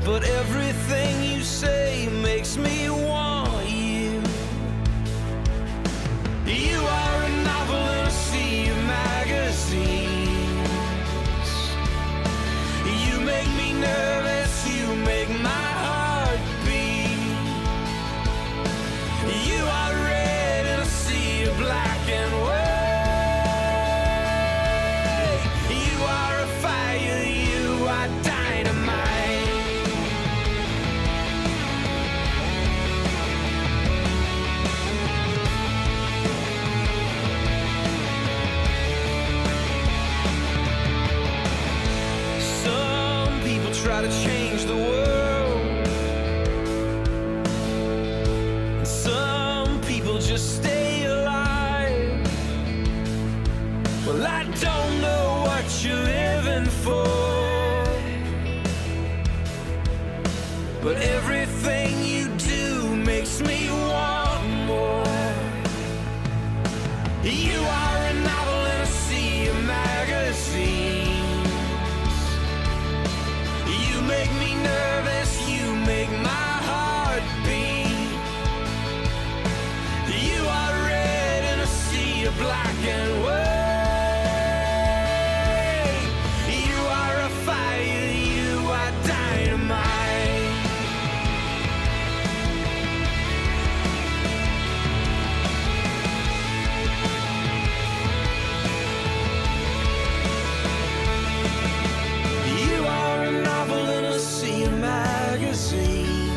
but everything you say makes me want you. You are a novel in a sea of magazines. You make me nervous, you make my heart beat. You are red in a sea of black and white. You are a fire, you are dynamite. Some people try to change the world, and some people just stay alive. Well, I don't know what you're living for, but everything you do makes me want more. You are a novel in a sea of magazines. You make me nervous, you make my heart beat. You are red in a sea of black and white. You are a fire, you are dynamite. You are a novel in a sea of magazines.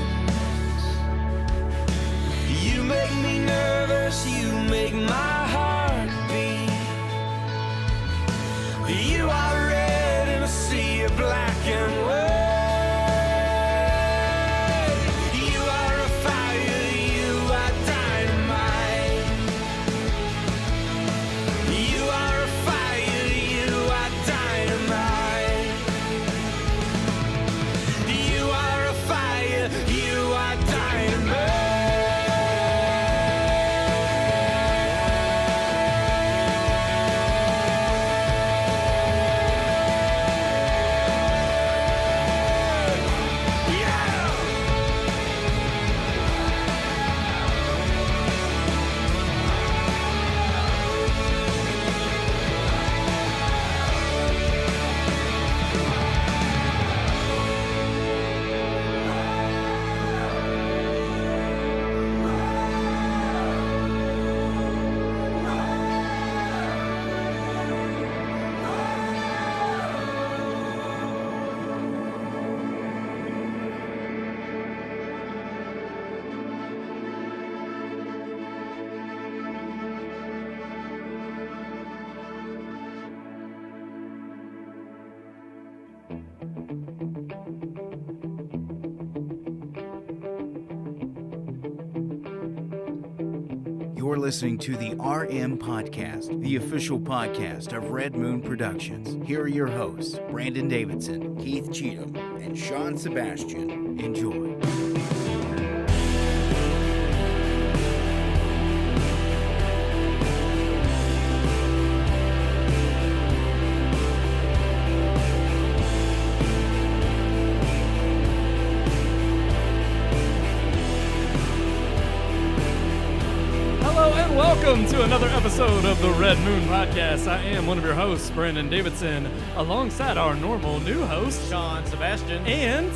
You make me nervous, you make my heart beat. You are red in a sea of black and white. You are a fire, you are dynamite. You are a fire, you are dynamite. You are a fire, you are dynamite. You're listening to the RMPodcast, the official podcast of Red Moon Productions. Here are your hosts, Brandon Davidson, Keith Cheatham, and Sean Sebastian. Enjoy. Welcome to another episode of the Red Moon Podcast. I am one of your hosts, Brandon Davidson, alongside our normal new host, Sean Sebastian. And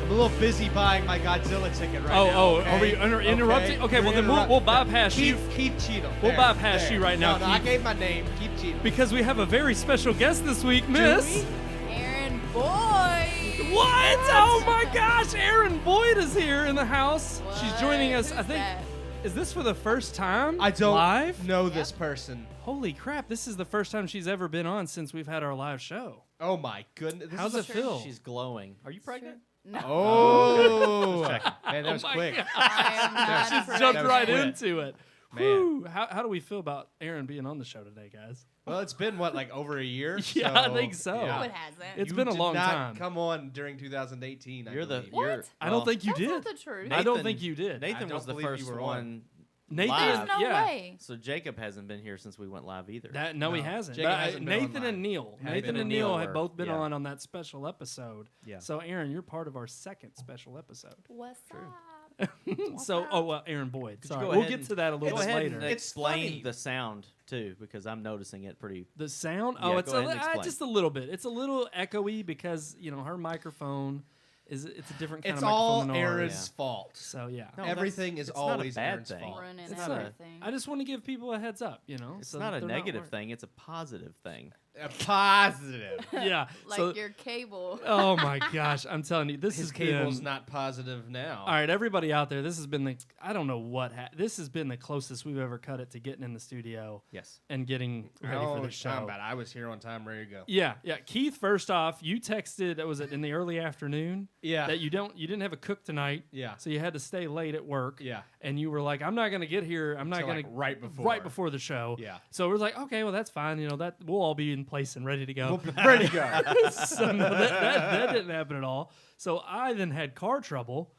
I'm a little busy buying my Godzilla ticket right now. Are we interrupting? Okay, well then we'll bypass you. Keith Cheatham. We'll bypass you right now. No, I gave my name, Keith Cheatham. Because we have a very special guest this week, Miss Aaron Boyd. What? Oh my gosh, Aaron Boyd is here in the house. What? She's joining us. Who's I think. that? Is this for the first time? I don't live? know this person. Holy crap, this is the first time she's ever been on since we've had our live show. Oh my goodness. How's it feel? She's glowing. Are you pregnant? No. Oh. Man, that was my quick. God. I am not Just pregnant. jumped was right quick. into it. Man. Whew. How do we feel about Aaron being on the show today, guys? Well, it's been, what, like over a year? Yeah, I think so. No, it hasn't. It's You been a did long not time. come on during 2018. You're the believe. What? I don't think you That's did. not the truth. I don't think you did. Nathan I was the don't believe first you were one Nathan, live. There's no yeah. way. So Jacob hasn't been here since we went live either. No, he hasn't. Jacob But, hasn't been Nathan on and live. Neil. Nathan Nathan and and Neil Neil have were, both been yeah. on that special episode. Yeah. So, Aaron, you're part of our second special episode. What's up? Aaron Boyd. you Sorry. go We'll ahead get and- to that a little Go bit ahead later. and It's explain funny. the sound too, because I'm noticing it pretty. The sound? Yeah, Oh, it's go ahead and explain. just a little bit. It's a little echoey because, her microphone it's a different kind It's of microphone all than ours. Aaron's fault. So, yeah. No, Everything is it's not a always bad Aaron's thing. fault. Ruining It's not a- everything. I just want to give people a heads up, It's so not that a they're negative worried. thing. It's a positive thing. A positive. Yeah. like so, your cable. oh, my gosh. I'm telling you, this His has cable's been... not positive now. All right, everybody out there, this has been I don't know what, this has been the closest we've ever cut it to getting in the studio Yes. and getting ready for the show. About it. I was here on time, ready to go. Yeah. Keith, first off, you texted, was it in the early afternoon? Yeah. That you didn't have a cook tonight. Yeah. So you had to stay late at work. Yeah. And you were like, I'm not going to get here. I'm not Till, going like, to right before the show. Yeah. So we're like, okay, well that's fine. That we'll all be in place and ready to go. Ready to go. So no, that didn't happen at all. So I then had car trouble,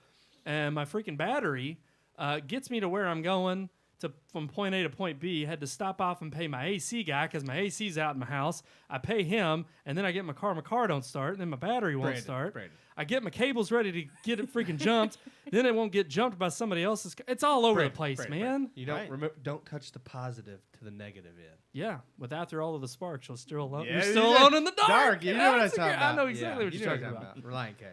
and my freaking battery gets me to where I'm going from point A to point B. Had to stop off and pay my AC guy because my AC's out in my house. I pay him, and then I get my car don't start, and then my battery won't start. Brandon. I get my cables ready to get it freaking jumped. Then it won't get jumped by somebody else's. It's all over the place, man. You don't Right. don't touch the positive to the negative end. Yeah, but after all of the sparks, you're still alone. Yeah, you're you still did. alone in the dark. You know what I'm That's talking great- about. I know exactly what you you're know talking about. Reliant K.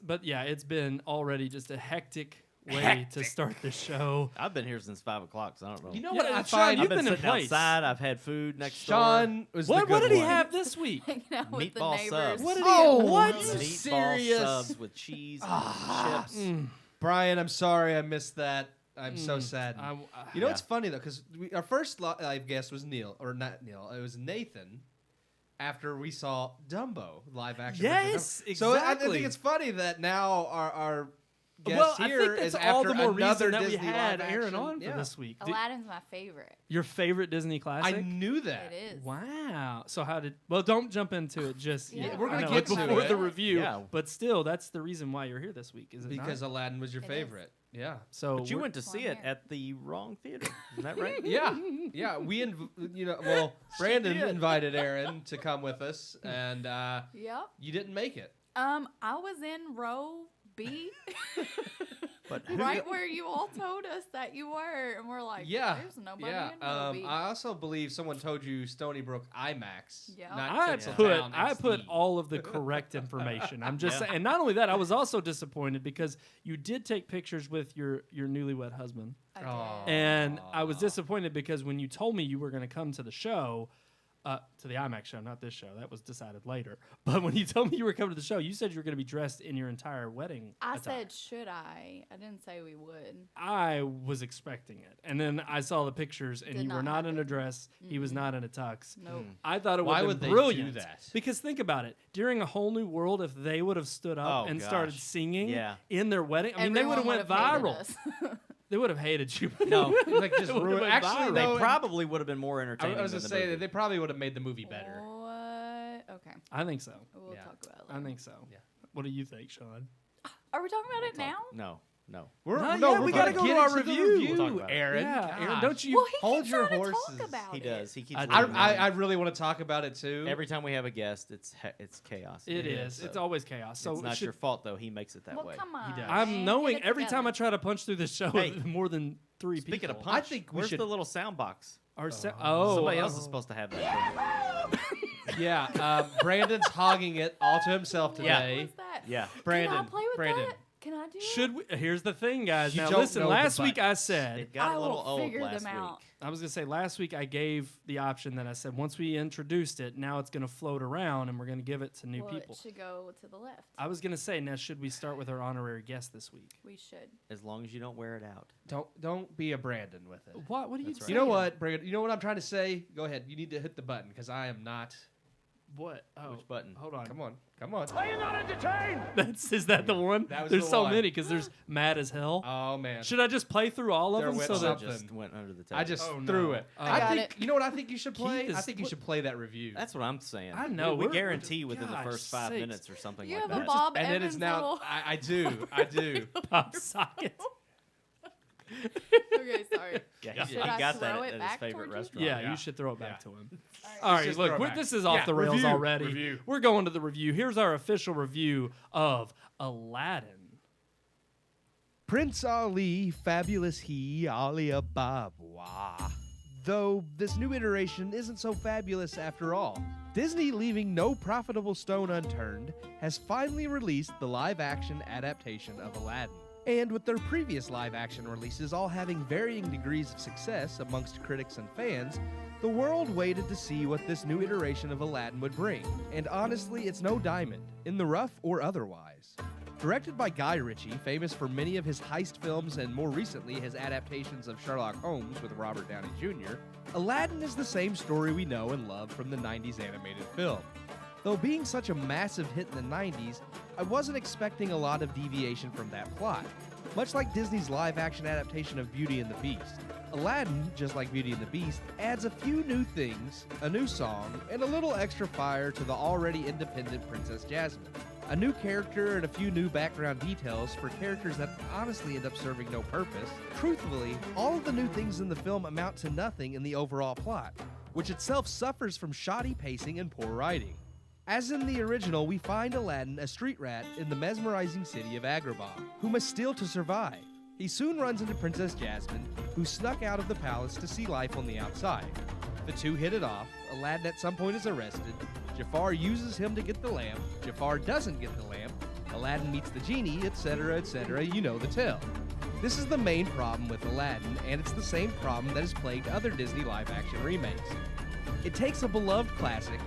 But yeah, it's been already just a hectic way to start the show. I've been here since 5 o'clock, so I don't know. You know Yeah, what I Sean, find? you've I've been been in sitting place. outside. I've had food next door. Sean was the What good did he one. have this week? Hanging out with the Meatball neighbors. subs. What did he? Oh, what? you Meatball serious? subs with cheese and chips. Brian, I'm sorry I missed that. I'm so sad. You know Yeah. what's funny though, because our first live guest was Neil, or not Neil. It was Nathan. After we saw Dumbo live action. Yes, version of Dumbo. So I exactly. think it's funny that now our guest well, here I think is that's all after the more another reason that we Disney had live Aaron action. on for Yeah. this week. Aladdin's my favorite. Your favorite Disney I classic? knew that. It is. Wow. So how did? Well, don't jump into it just Yeah, yet. we're I gonna know get it's to before it. the review. Yeah. But still, that's the reason why you're here this week, is it Because not? Aladdin was your It is. favorite. Yeah. So But you we're- went to see it Here. at the wrong theater. Isn't that right? Yeah, yeah. Brandon invited Aaron to come with us, and Yep. you didn't make it. I was in row B, But who right where you all told us that you were, and we're like, Yeah, there's nobody yeah. in row B. I also believe someone told you Stony Brook IMAX. Yeah. Not Tinseltown I put XD. all of the correct information. I'm just saying, and not only that, I was also disappointed because you did take pictures with your newlywed husband, I did. Aw. and I was disappointed because when you told me you were going to come to the show, to the IMAX show, not this show, that was decided later. But when you told me you were coming to the show, you said you were going to be dressed in your entire wedding I attire. said, should I? I didn't say we would. I was expecting it, and then I saw the pictures, and Did you were not not in a happen. dress. He was not in a tux. Nope. I thought it Why would would have they been do brilliant. that? Because think about it. During A Whole New World, if they would have stood up Oh, and started gosh. singing Yeah. in their wedding, I mean, they would have Everyone went hated viral. us. They would have hated you. No. It's like just It would've ruin. been Actually, viral. They no, probably would have been more I entertaining. was than gonna the say movie. that they probably would have made the movie better. What? Okay. I think so. We'll Yeah. talk about it I later. think so. Yeah. What do you think, Sean? Are we talking about it now? No, no. We're, Not no, yet, we're we gotta gonna go get to our into the review. We'll talk about it. Aaron. Yeah, Aaron, Gosh. don't you? Well, he hold keeps your trying to horses. talk about He it. does. He keeps. I- leading I them. really want to talk about it too. Every time we have a guest, it's chaos. It Yeah, is. so It's always chaos. So it's not your fault though. He makes it that Well, way. come on. does. I'm man. knowing Get it every time I together. try to punch through this show, Hey, more than three Speaking people. of punch, I think we where's should- the little sound box? Somebody else is supposed to have that. Yeah, Brandon's hogging it all to himself Yeah. today. What's that? Yeah. Brandon, Can I play with Brandon. that? Can I do it? Should we? Here's the thing, guys. You Now don't listen. know the Last week I buttons. said It got I a little will old figure last them out. week. I was gonna say last week I gave the option that I said once we introduced it, now it's gonna float around and we're gonna give it to new Well, people. it should go to the left. I was gonna say now should we start with our honorary guest this week? We should. As long as you don't wear it out. Don't be a Brandon with it. What? What are you? That's right. You know what, Brandon? You know what I'm trying to say? Go ahead. You need to hit the button because I am not. What? Oh, Which button? Hold on. Come on, come on. Is that the one? That was There's the so one. many because there's mad as hell. Oh man, Should I just play through all of There them went so that? something. Just went under the table. I just Oh, threw no. it. I got think it. you know what I think you should play. Keith I is- think you should play that review. That's what I'm saying. I know, We we're guarantee just- within the gosh first 5 sakes. minutes or something You like have a that. Bob and it Evans is now. little- I do. I do. Pop socket. Okay, sorry. Yeah, Should he I got throw that it at his back favorite towards you? restaurant. Yeah, you should throw it back to him. All All right, just look, throw it back. this is off the rails review, already. review. We're going to the review. Here's our official review of Aladdin. Prince Ali, fabulous he, Ali Ababa. Though this new iteration isn't so fabulous after all. Disney, leaving no profitable stone unturned, has finally released the live-action adaptation of Aladdin. And with their previous live-action releases all having varying degrees of success amongst critics and fans, the world waited to see what this new iteration of Aladdin would bring. And honestly, it's no diamond, in the rough or otherwise. Directed by Guy Ritchie, famous for many of his heist films and more recently his adaptations of Sherlock Holmes with Robert Downey Jr., Aladdin is the same story we know and love from the 90s animated film. Though being such a massive hit in the 90s, I wasn't expecting a lot of deviation from that plot. Much like Disney's live-action adaptation of Beauty and the Beast, Aladdin, just like Beauty and the Beast, adds a few new things, a new song, and a little extra fire to the already independent Princess Jasmine. A new character and a few new background details for characters that honestly end up serving no purpose. Truthfully, all of the new things in the film amount to nothing in the overall plot, which itself suffers from shoddy pacing and poor writing. As in the original, we find Aladdin a street rat in the mesmerizing city of Agrabah, who must steal to survive. He soon runs into Princess Jasmine, who snuck out of the palace to see life on the outside. The two hit it off, Aladdin at some point is arrested, Jafar uses him to get the lamp, Jafar doesn't get the lamp, Aladdin meets the genie, etc., etc., you know the tale. This is the main problem with Aladdin, and it's the same problem that has plagued other Disney live-action remakes. It takes a beloved classic,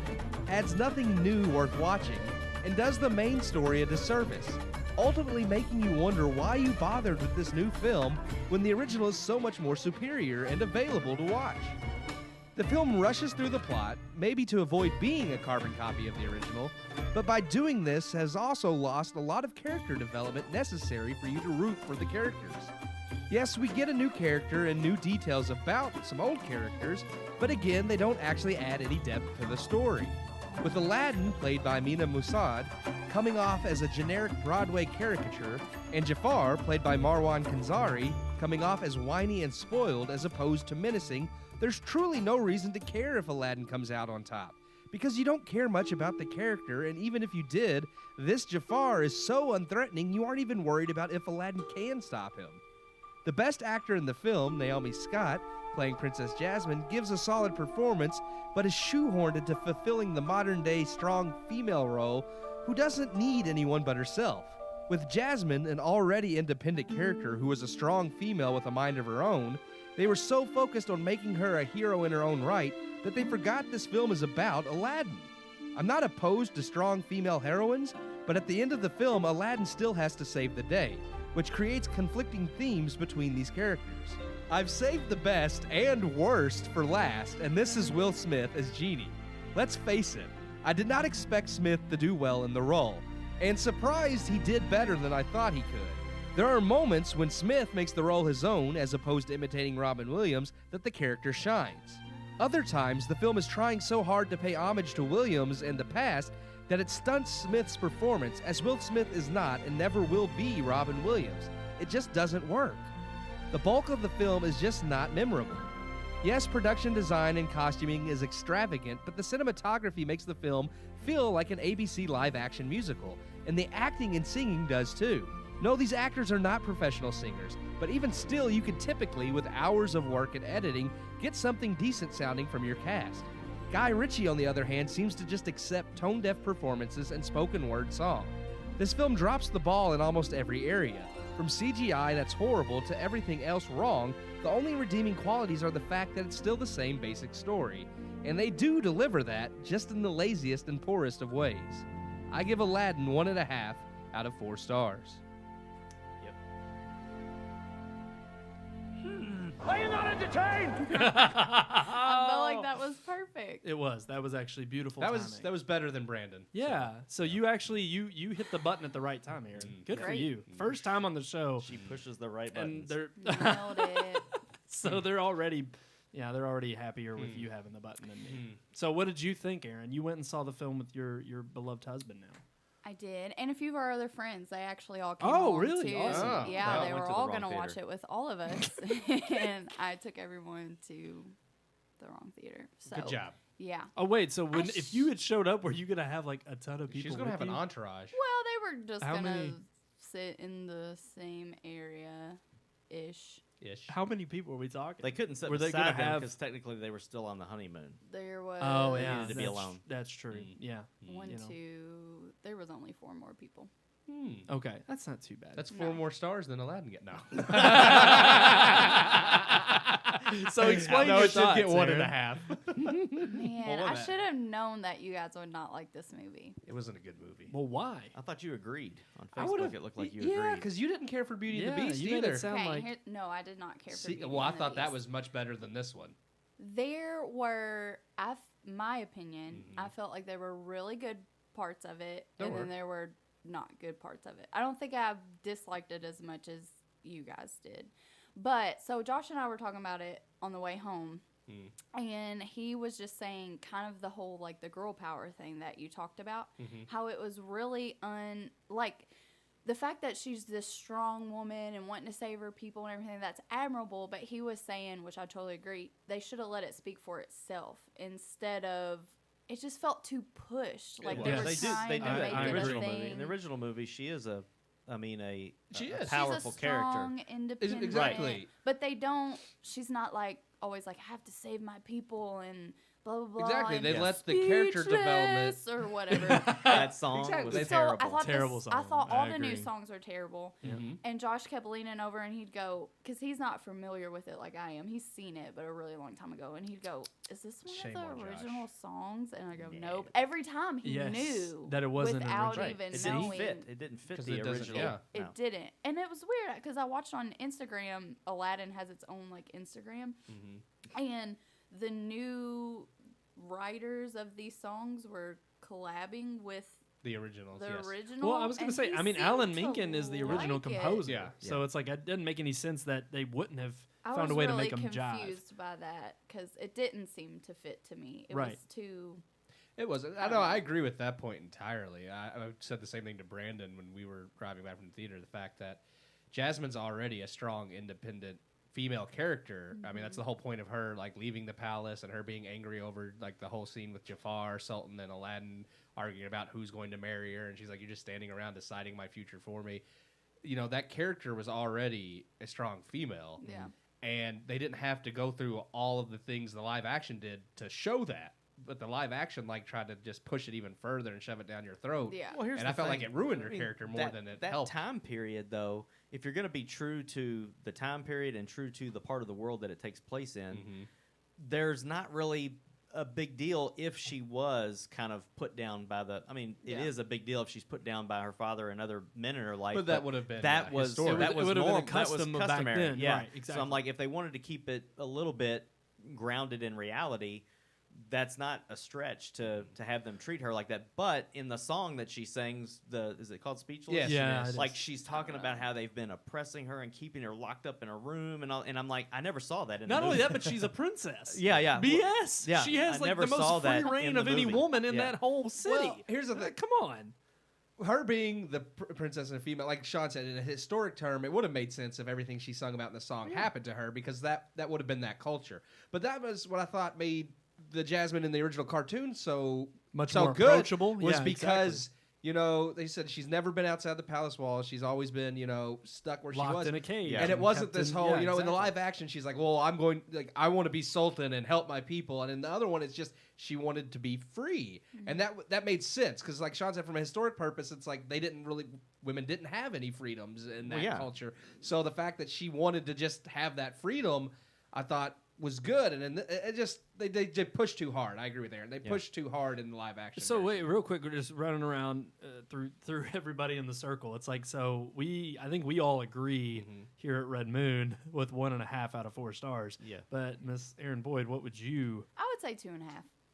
adds nothing new worth watching, and does the main story a disservice, ultimately making you wonder why you bothered with this new film when the original is so much more superior and available to watch. The film rushes through the plot, maybe to avoid being a carbon copy of the original, but by doing this has also lost a lot of character development necessary for you to root for the characters. Yes, we get a new character and new details about some old characters, but again, they don't actually add any depth to the story. With Aladdin, played by Mina Moussaad, coming off as a generic Broadway caricature, and Jafar, played by Marwan Kenzari, coming off as whiny and spoiled as opposed to menacing, there's truly no reason to care if Aladdin comes out on top, because you don't care much about the character, and even if you did, this Jafar is so unthreatening you aren't even worried about if Aladdin can stop him. The best actor in the film, Naomi Scott, playing Princess Jasmine, gives a solid performance, but is shoehorned into fulfilling the modern-day strong female role who doesn't need anyone but herself. With Jasmine, an already independent character who is a strong female with a mind of her own, they were so focused on making her a hero in her own right that they forgot this film is about Aladdin. I'm not opposed to strong female heroines, but at the end of the film, Aladdin still has to save the day, which creates conflicting themes between these characters. I've saved the best and worst for last, and this is Will Smith as Genie. Let's face it, I did not expect Smith to do well in the role, and surprised he did better than I thought he could. There are moments when Smith makes the role his own, as opposed to imitating Robin Williams, that the character shines. Other times, the film is trying so hard to pay homage to Williams and the past that it stunts Smith's performance, as Will Smith is not and never will be Robin Williams. It just doesn't work. The bulk of the film is just not memorable. Yes, production design and costuming is extravagant, but the cinematography makes the film feel like an ABC live-action musical, and the acting and singing does too. No, these actors are not professional singers, but even still, you could typically, with hours of work and editing, get something decent sounding from your cast. Guy Ritchie, on the other hand, seems to just accept tone-deaf performances and spoken-word song. This film drops the ball in almost every area. From CGI that's horrible to everything else wrong, the only redeeming qualities are the fact that it's still the same basic story. And they do deliver that, just in the laziest and poorest of ways. I give Aladdin 1.5 out of 4 stars. Are you not entertained? I felt like that was perfect. It was. That was actually beautiful. That timing. was better than Brandon. Yeah. So you actually you hit the button at the right time, Aaron. Good for Great. you. First time on the show. She pushes the right And buttons. they're Nailed it. so they're already happier with you having the button than me. So what did you think, Aaron? You went and saw the film with your beloved husband now. I did, and a few of our other friends. They actually all came. Oh, along really? Too. Awesome. Oh. Yeah, They they all went were to the all wrong gonna watch theater. it with all of us, and I took everyone to the wrong theater. So Good job. Yeah. Oh wait, so if you had showed up, were you gonna have like a ton of people? She's gonna with have an you? entourage. Well, they were just How gonna many- sit in the same area, ish. Ish. How many people were we talking? They couldn't sit Were they beside gonna them have- because technically they were still on the honeymoon. There was. Oh yeah, needed to be that's- alone. That's true. Yeah. One, You know. two. There was only 4 more people. Okay, that's not too bad. That's 4 more stars than Aladdin get. No. So explain no, your it should get thoughts, 1.5. Man, what I that- should have known that you guys would not like this movie. It wasn't a good movie. Well, why? I thought you agreed on I Facebook. would've- It looked like you yeah, agreed. because you didn't care for Beauty and the Yeah, Beast you made either. it sound like No, I did not care for See, Beauty well, I and the thought that Beast. was much better than this one. There were, my opinion, I felt like there were really good parts of it, There and were. then there were not good parts of it. I don't think I disliked it as much as you guys did. But, so Josh and I were talking about it on the way home, and he was just saying kind of the whole, like, the girl power thing that you talked about, how it was really the fact that she's this strong woman and wanting to save her people and everything, that's admirable. But he was saying, which I totally agree, they should have let it speak for itself instead of, it just felt too pushed. Like they was. were They do trying to that make in it the a original thing. movie. In the original movie, she is a She is. powerful She's a character. strong, independent. Exactly. But they don't, she's not like, always like, I have to save my people and blah, blah, blah. Exactly. and They Yeah. let the character development. speechless or whatever. That song Exactly. was So, terrible. I thought Terrible I song. thought all I the new agree. songs were terrible. Mhm. And Josh kept leaning over and he'd go, because he's not familiar with it like I am. He's seen it, but a really long time ago. And he'd go, "Is this one Shame of on the Josh. original songs?" And I go, "Nope." Every time he Yes, knew that it wasn't without original. even It knowing. didn't fit. It didn't fit 'Cause the it doesn't- original. yeah. It No. didn't, and it was weird because I watched on Instagram. Aladdin has its own like Instagram, and the new writers of these songs were collabing with The originals, the yes. original. Well, I was going and to say, he I mean, seemed Alan to Menken is the original like it. composer. Yeah. So it's like, it doesn't make any sense that they wouldn't have I found was a way really to make them jive. confused by that because it didn't seem to fit to me. It Right. was too. It was. I know. I agree with that point entirely. I said the same thing to Brandon when we were driving back from the theater. The fact that Jasmine's already a strong, independent female character. I mean, that's the whole point of her like leaving the palace and her being angry over like the whole scene with Jafar, Sultan, and Aladdin arguing about who's going to marry her, and she's like, "You're just standing around deciding my future for me." You know, that character was already a strong female. Yeah. And they didn't have to go through all of the things the live action did to show that. But the live action like tried to just push it even further and shove it down your throat. Yeah. Well, here's and the I felt like thing. it ruined her I mean, character more than it that helped. time period, though, if you're going to be true to the time period and true to the part of the world that it takes place in, there's not really a big deal if she was kind of put down by the. I mean, it Yeah. is a big deal if she's put down by her father and other men in her life. But that would have been, that was historic. that It was would have been a norm. That was custom of back customary. then, Yeah, right, So exactly. I'm like, if they wanted to keep it a little bit grounded in reality, that's not a stretch to have them treat her like that. But in the song that she sings, is it called Speechless? Yes, Yeah, it it is. Like she's talking about how they've been oppressing her and keeping her locked up in a room and all, and I'm like, I never saw that in Not the only movie. that, but she's a princess. Yeah. BS. Yeah, She has I like never the saw most that free reign in the of any movie. woman in Yeah. that whole city. Well, here's the thing. Come on. Her being the princess and a female, like Sean said, in a historic term, it would have made sense if everything she sung about in the song happened to her because that would have been that culture. But that was what I thought made the Jasmine in the original cartoon so Much so more good approachable. was Yeah, because you know they said she's never been outside the palace walls. She's always been stuck where Locked she was in a cage. and it wasn't this Kept whole in in the exactly. live action she's like, well, I want to be sultan and help my people, and in the other one it's just she wanted to be free, and that made sense because like Sean said, from a historic purpose, it's like women didn't have any freedoms in that Well, yeah. culture. So the fact that she wanted to just have that freedom, I thought was good, and then it just they pushed too hard. I agree with Aaron. They pushed too hard in the live action. So version. wait, real quick, we're just running around through everybody in the circle. It's like, so I think we all agree here at Red Moon with 1.5 out of 4 stars. Yeah. But Miss Erin Boyd, what would you? I would say 2.5.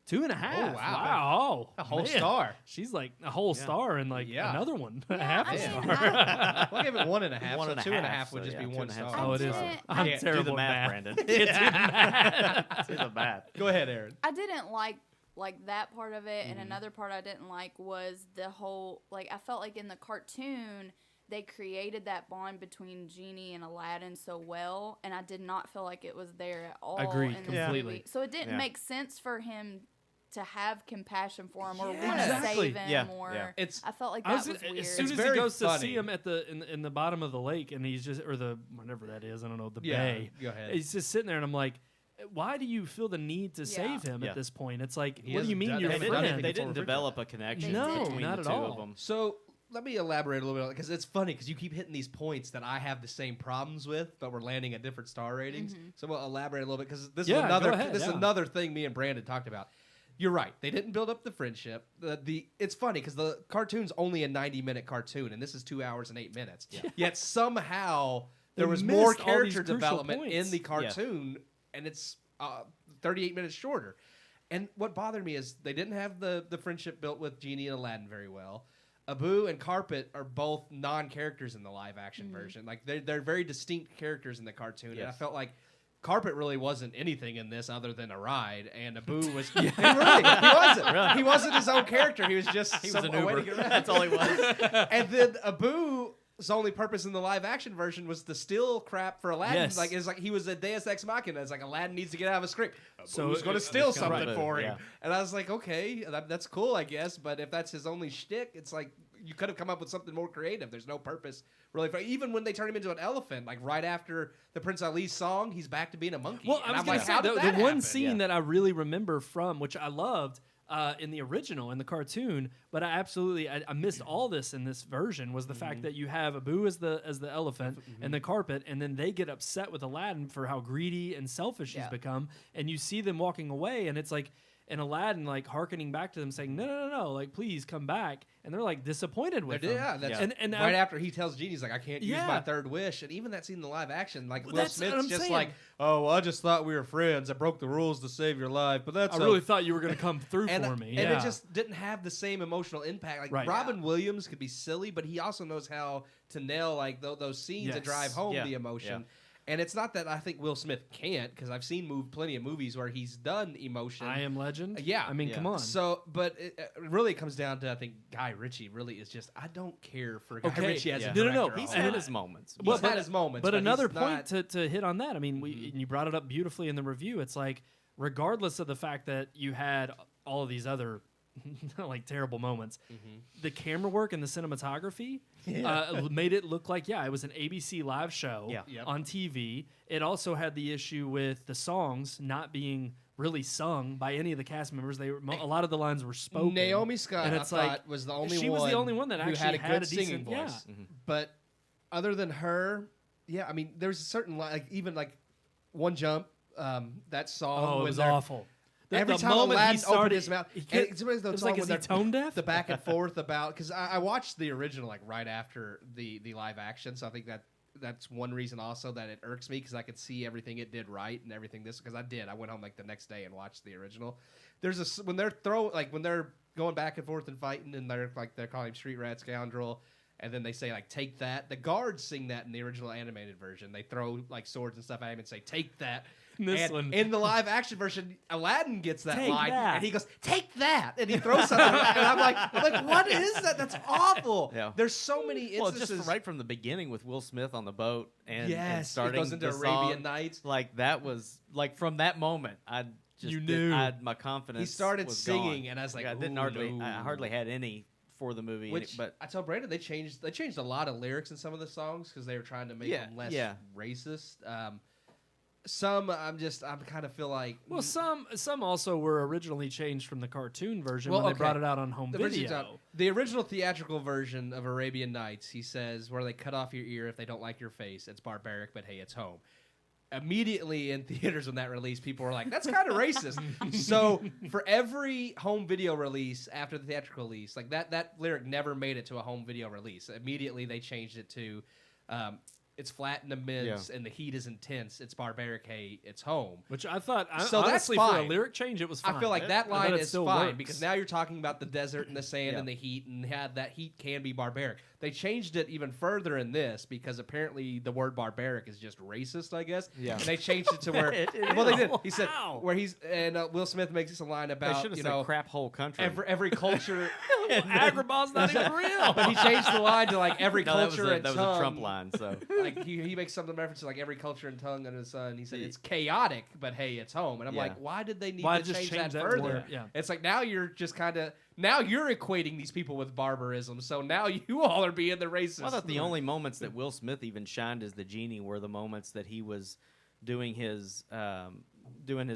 2.5. Oh, wow. Wow. A whole Man. star. She's like a whole star and like Yeah. another one. Yeah, half I a mean, star. We'll give it 1.5. One So and a 2.5 half, would so just yeah, be 1 2.5 star. stars. Oh, it is. didn't- I'm Can't do terrible do the at math, math. Brandon. It's in math. Do the math. Go ahead, Aaron. I didn't like like that part of it, and another part I didn't like was the whole, like, I felt like in the cartoon they created that bond between Genie and Aladdin so well, and I did not feel like it was there at all Agreed, in this completely. movie. So it didn't Yeah. make sense for him to have compassion for him or want to Exactly. save him, Yeah, or yeah. It's I felt like I that was, was weird. as soon It's as he very goes to funny. see him at the in the bottom of the lake, and he's just or the whatever that is, I don't know, the bay. Go ahead. He's just sitting there, and I'm like, why do you feel the need to save him Yeah. at this point? It's like, He what do you hasn't mean done you're They anything. friends? didn't, they before didn't we develop a connection No, between not the at two all. of them. So let me elaborate a little bit because it's funny because you keep hitting these points that I have the same problems with, but we're landing at different star ratings. So we'll elaborate a little bit because this Yeah, is go another ahead, this is yeah. another thing me and Brandon talked about. You're right. They didn't build up the friendship. It's funny because the cartoon's only a 90-minute cartoon, and this is 2 hours and 8 minutes. Yet somehow there They was more missed all these character crucial development points. in the cartoon, and it's 38 minutes shorter. And what bothered me is they didn't have the friendship built with Genie and Aladdin very well. Abu and Carpet are both non-characters in the live-action version. Like they're very distinct characters in the cartoon, and I Yes. felt like Carpet really wasn't anything in this other than a ride, and Abu was he wasn't. He wasn't his own character. He was just He was an a way to Uber. get around. That's all he was. And then Abu's only purpose in the live-action version was to steal crap for Aladdin. Yes. Like it's like he was a Deus Ex Machina. It's like Aladdin needs to get out of a script. So Who's going to it- steal it's kinda something right. for him? Yeah. And I was like, okay, that's cool, I guess. But if that's his only shtick, it's like you could have come up with something more creative. There's no purpose really. Even when they turn him into an elephant, like right after the Prince Ali's song, he's back to being a monkey. Well, And I was I'm going like, to how say did the that one happen? scene Yeah. that I really remember from, which I loved in the original, in the cartoon, but I absolutely I missed all this in this version was the fact that you have Abu as the elephant and the Carpet, and then they get upset with Aladdin for how greedy and selfish he's Yeah. become, and you see them walking away, and it's like. And Aladdin, like, hearkening back to them, saying, no, like, please come back. And they're, like, disappointed with him. Yeah, that's Yeah. And right after he tells Genie, he's like, I can't use Yeah. my third wish. And even that scene in the live action, like, Well, Will that's what Smith's I'm just saying. like, oh, well, I just thought we were friends. I broke the rules to save your life, but that's I really thought you were going to come through and, for me. and yeah. it just didn't have the same emotional impact. Like Right. Robin Williams could be silly, but he also knows how to nail like those scenes Yes. and drive home Yeah. the emotion. Yeah. And it's not that I think Will Smith can't, because I've seen plenty of movies where he's done emotion. I Am Legend. Yeah. I mean, Yeah. come on. So, but it really comes down to I think Guy Ritchie really is just I don't care for Guy Okay. Ritchie as Yeah. a No, director. no, at He's all. had his moments. He's had his moments, But but another he's point not- to hit on that, I mean, and you brought it up beautifully in the review. It's like, regardless of the fact that you had all of these other like terrible moments, the camera work and the cinematography made it look like it was an ABC live show Yeah. Yep. on TV. It also had the issue with the songs not being really sung by any of the cast members. They were a lot of the lines were spoken. Naomi Scott, and I it's like thought, was the only she one. was the only one that who actually had a good decent singing voice. Yeah. But other than her, I mean, there's a certain like even like One Jump, that song. Oh, it when was they're- awful. Every the time moment he Aladdin started, opened his mouth, he and could- it's always the it was song like, when is he they're- tone deaf? The back and forth about because I watched the original like right after the live action, so I think that's one reason also that it irks me because I could see everything it did right and everything this because I went home like the next day and watched the original. There's when they're when they're going back and forth and fighting and they're calling him street rat scoundrel. And then they say, like, take that. The guards sing that in the original animated version. They throw, like, swords and stuff at him and say, take that. This And one. in the live-action version, Aladdin gets that Take line. that. And he goes, take that. And he throws something. And I'm like, what is that? That's awful. Yeah. There's so many Well, instances. just right from the beginning with Will Smith on the boat and Yes, it starting goes into the Arabian song, Nights. Like that was like from that moment, I just You knew. my confidence. He started was singing, gone. and I was like, I didn't ooh, hardly. no. I hardly had any for the movie, Which, but I told Brandon they changed a lot of lyrics in some of the songs because they were trying to make Yeah, them less yeah. racist. Some I kind of feel like Well, some also were originally changed from the cartoon version Well, when okay. they brought it out on home The version's video. out. The original theatrical version of Arabian Nights, he says, where they cut off your ear if they don't like your face. It's barbaric, but hey, it's home. Immediately in theaters when that released, people were like, that's kind of racist. So for every home video release after the theatrical release, like that lyric never made it to a home video release. Immediately they changed it to it's flat in the mids and the heat is intense. It's barbaric, hey, it's home. Which I thought, So that's honestly, for a fine. lyric change, it was fine. I feel like that I line thought it is still fine works. because now you're talking about the desert and the sand Yeah. and the heat, and that heat can be barbaric. They changed it even further in this because apparently the word barbaric is just racist, I guess. Yeah. And they changed it to where well they did. He said where he's and Will Smith makes a line They about should have said crap whole country. every culture. Agrabah's not even real. But he changed the line to like every No, culture and that tongue. was a Trump line. So Like he makes something reference to like every culture and tongue under the sun. He said it's chaotic, but hey, it's home. And I'm Yeah. like, why did they need Why to just change change that that further? word? Yeah. It's like now you're just kind of now you're equating these people with barbarism. So now you all are being the racist. I thought the only moments that Will Smith even shined as the genie were the moments that he was doing his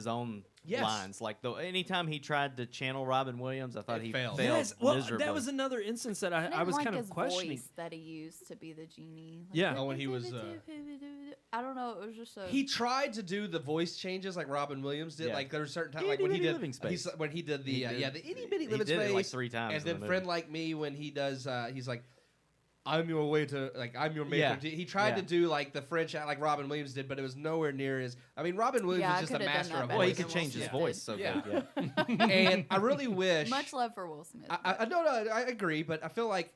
own Yes. lines. Like anytime he tried to channel Robin Williams, I thought It he failed. failed Yes, well, miserably. that was another instance that I didn't I was like kind of his questioning. voice that he used to be the genie. Yeah. Oh, when he was, I don't know. It was just so. He tried to do the voice changes like Robin Williams did. Yeah. Like there were certain times, like Itty when he bitty did living space. when he did the He did- the itty bitty he living did space it like 3 times and in then the movie. Friend Like Me when he does he's like I'm your way to like I'm your Yeah. maker. He tried Yeah. to do like the French like Robin Williams did, but it was nowhere near as. I mean, Robin Williams Yeah, I is just a could've done master that of better Well, he voice. could Will change his Smith voice did. so Yeah. good. Yeah. And I really wish Much love for Will Smith. I no, I agree, but I feel like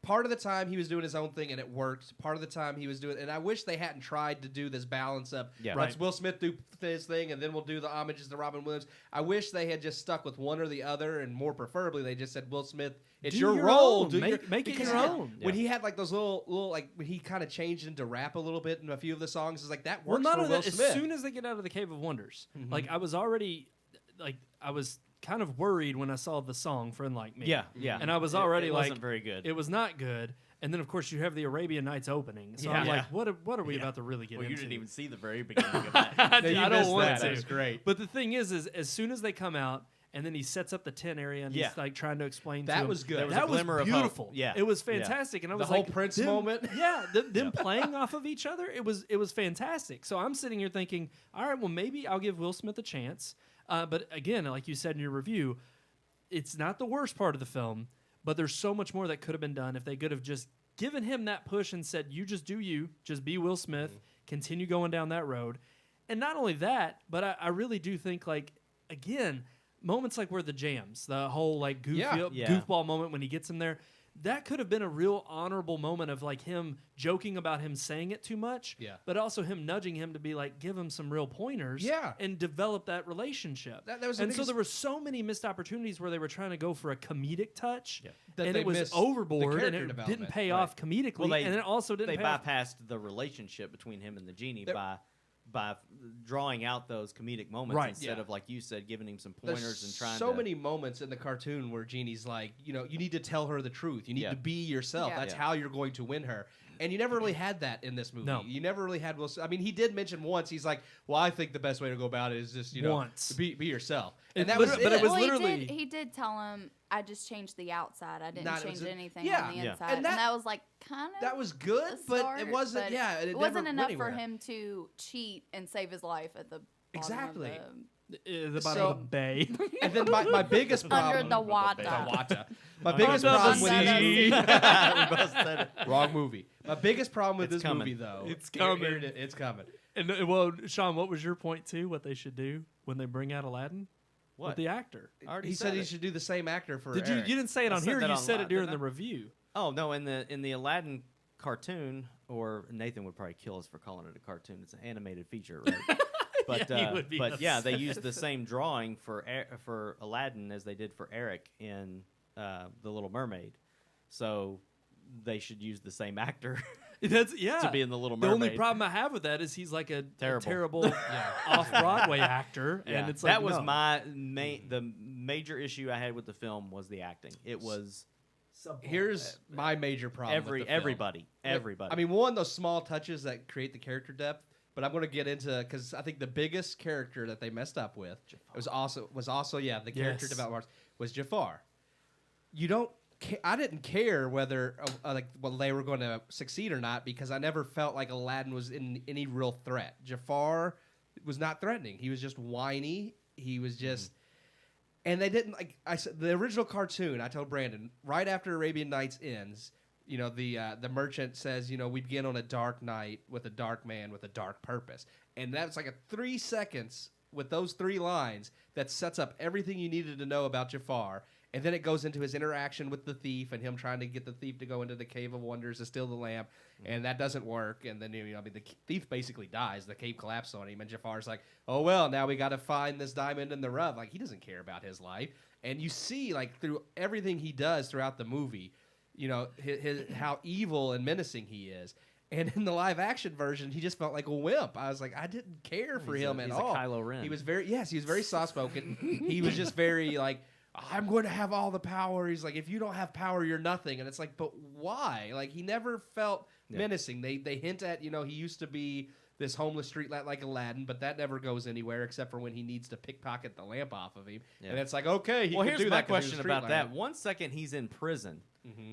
part of the time he was doing his own thing and it worked. Part of the time he was doing, and I wish they hadn't tried to do this balance of Yeah. let's Right. Will Smith do his thing and then we'll do the homages to Robin Williams. I wish they had just stuck with one or the other, and more preferably they just said Will Smith, it's Do your your role. own. Do Make it because your he- own. When he had like those little like when he kind of changed into rap a little bit in a few of the songs, it's like that Well, works not for only Will that, Smith. as soon as they get out of the Cave of Wonders, like I was already, like I was kind of worried when I saw the song "Friend Like Me." Yeah, yeah. and I was already it like, wasn't very good. It was not good. And then of course you have the Arabian Nights opening, so Yeah. I'm Yeah. like, what are we about to really get well, into? you didn't even see the very beginning of that. I you don't missed want that. to. That was great. But the thing is as soon as they come out, and then he sets up the tent area and Yeah. he's like trying to explain. That to him. was good. There was that a glimmer was of hope. beautiful. Yeah. it was Yeah. fantastic, and I The was whole like, Prince them- moment? Yeah, them playing off of each other. It was fantastic. So I'm sitting here thinking, all right, well maybe I'll give Will Smith a chance. But again, like you said in your review, it's not the worst part of the film, but there's so much more that could have been done if they could have just given him that push and said, you just do you, just be Will Smith, continue going down that road. And not only that, but I really do think, like, again, moments like where the jams, the whole like goofball moment when he gets him there, that could have been a real honorable moment of like him joking about him saying it too much, but also him nudging him to be like, give him some real pointers, and develop that relationship. That was the and so biggest- there were so many missed opportunities where they were trying to go for a comedic touch, That and they it was missed the overboard, and character it didn't development. pay Right. off comedically, Well, and it also didn't They pay off. bypassed the relationship between him and the genie There- by drawing out those comedic moments Right. instead Yeah. of, like you said, giving him some There's pointers and trying so to. many moments in the cartoon where Genie's like, you know, you need to tell her the truth. You need Yeah. to be yourself. Yeah. That's Yeah. how you're going to win her. And you never really had that in this movie. No. You never really had Will. I mean, he did mention once. He's like, "Well, I think the best way to go about it is just, you know, Once. be yourself." It And that was literally- but it was Well, literally- he did tell him, I just changed the outside. I didn't Not- it change was a- anything yeah. on the Yeah. inside. And And that- that was like kind of that was good, a but start, it wasn't. but Yeah, it it never wasn't went enough anywhere. for him to cheat and save his life at the bottom Exactly. of The bottom So- of the bay. And then my biggest problem. under the water. Wata. My biggest Under the problem with this sea. We both said it. wrong movie. My biggest problem with It's this coming. movie, though, It's here coming. it is. It's coming. And well, Sean, what was your point too? What they should do when they bring out Aladdin? What? With the actor? I already He said he it. should do the same actor for. Did you? Eric. You didn't say it I on said here. that You on said it live, during didn't the I? review. Oh no! In the Aladdin cartoon, or Nathan would probably kill us for calling it a cartoon. It's an animated feature, right? But Yeah, he would be but they upset. used the same drawing for Aladdin as they did for Eric in The Little Mermaid. So they should use the same actor That's to be in The Little The Mermaid. only problem I have with that is he's like a Terrible. off Broadway actor, Yeah. and it's like that was no. the major issue I had with the film was the acting. It was Here's my major problem. with the film. everybody. I mean, one, those small touches that create the character depth. But I'm going to get into, because I think the biggest character that they messed up with was also the character Yes. development was Jafar. You don't. I didn't care whether they were going to succeed or not, because I never felt like Aladdin was in any real threat. Jafar was not threatening. He was just whiny. He was just. And they didn't, like I said, the original cartoon, I told Brandon, right after Arabian Nights ends, you know, the merchant says, you know, we begin on a dark night with a dark man with a dark purpose. And that's like a 3 seconds with those 3 lines that sets up everything you needed to know about Jafar. And then it goes into his interaction with the thief and him trying to get the thief to go into the Cave of Wonders to steal the lamp, and that doesn't work. And then the thief basically dies. The cave collapses on him, and Jafar's like, "Oh well, now we got to find this diamond in the rough." Like, he doesn't care about his life. And you see, like, through everything he does throughout the movie, his how evil and menacing he is. And in the live action version, he just felt like a wimp. I was like, I didn't care for him at all. He's a Kylo Ren. He was he was very soft spoken. He was just very like, I'm going to have all the power. He's like, if you don't have power, you're nothing. And it's like, but why? Like, he never felt menacing. They hint at, he used to be this homeless street rat like Aladdin, but that never goes anywhere except for when he needs to pickpocket the lamp off of him. Yeah. And it's like, okay, he can here's do my that 'cause he's a question street about that. light. 1 second he's in prison,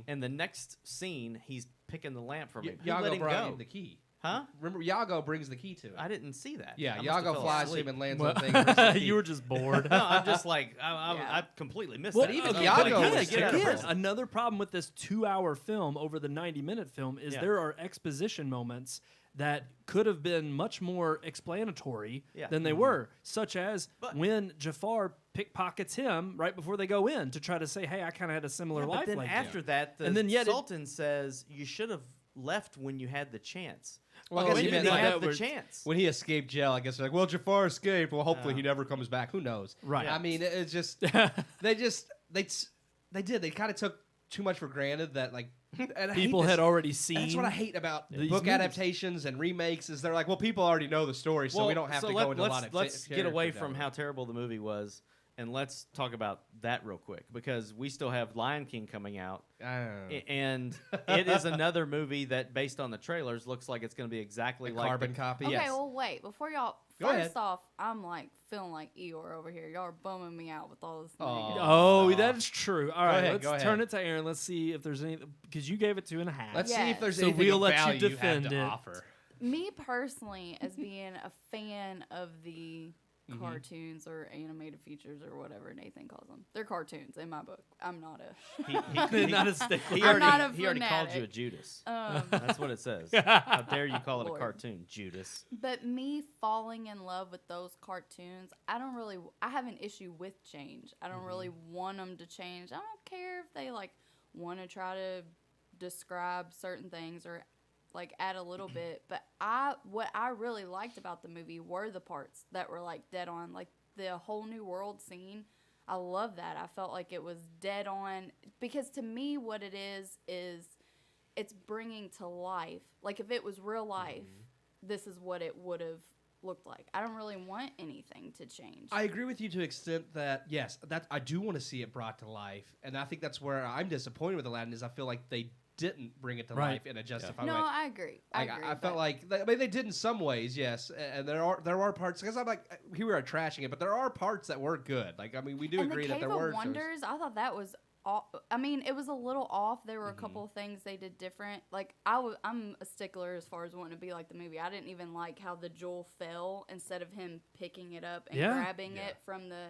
and the next scene he's picking the lamp from him. Who Yago let him brought go? him the key. Huh? Remember, Yago brings the key to it. I didn't see that. Yeah, I must have Yago fell flies asleep. him and lands on things. You were just bored. No, I'm just like I completely missed Well, that. even okay, Yago but was again, terrible. again, another problem with this 2-hour film over the 90-minute film is there are exposition moments that could have been much more explanatory than they were, such as when Jafar pickpockets him right before they go in to try to say, hey, I kind of had a similar life but then like after you. that, the And then yet Sultan says you should have left when you had the chance. Well, I When guess he you meant didn't like have the was- chance. when he escaped jail, I guess they're like, well, Jafar escaped. Well, hopefully he never comes back. Who knows? Right. I mean, it's just they kind of took too much for granted that like and I hate People this. had already seen. That's what I hate about these book movies. adaptations and remakes is they're like, well, people already know the story, so we don't have to go into a lot of. Let's get away character from how development. terrible the movie was, and let's talk about that real quick because we still have Lion King coming out, and it is another movie that, based on the trailers, looks like it's going to be exactly A like carbon copy. Okay, Yes. well, wait. Before y'all, Go first ahead. off, I'm like feeling like Eeyore over here. Y'all are bumming me out with all this. Aw. negative Oh, stuff. that's true. All right, ahead, go let's ahead. turn it to Aaron. Let's see if there's any, because you gave it 2.5. Let's see if there's So anything we'll of let you value defend have to it. offer. Me personally, as being a fan of the cartoons or animated features or whatever Nathan calls them, they're cartoons in my book. I'm not a. Not a stick. He I'm already, not a he already called you a fanatic. Judas. That's what it says. How dare you call it Lord. a cartoon, Judas? But me falling in love with those cartoons, I have an issue with change. I don't really want them to change. I don't care if they like want to try to describe certain things or like add a little bit. But what I really liked about the movie were the parts that were like dead on, like the whole new world scene. I love that. I felt like it was dead on because to me what it is it's bringing to life. Like if it was real life, this is what it would have looked like. I don't really want anything to change. I agree with you to an extent that yes, that I do want to see it brought to life, and I think that's where I'm disappointed with Aladdin is I feel like they didn't bring it to Right. life in a justified no, way. I agree. I agree. I felt but- like they did in some ways, yes, and there are parts because I'm like here we are trashing it, but there are parts that were good. Like I mean, we do and agree the that Cave there were of Wonders, I thought that was. I mean, it was a little off. There were a couple of things they did different. Like I'm a stickler as far as wanting to be like the movie. I didn't even like how the jewel fell instead of him picking it up and grabbing it from the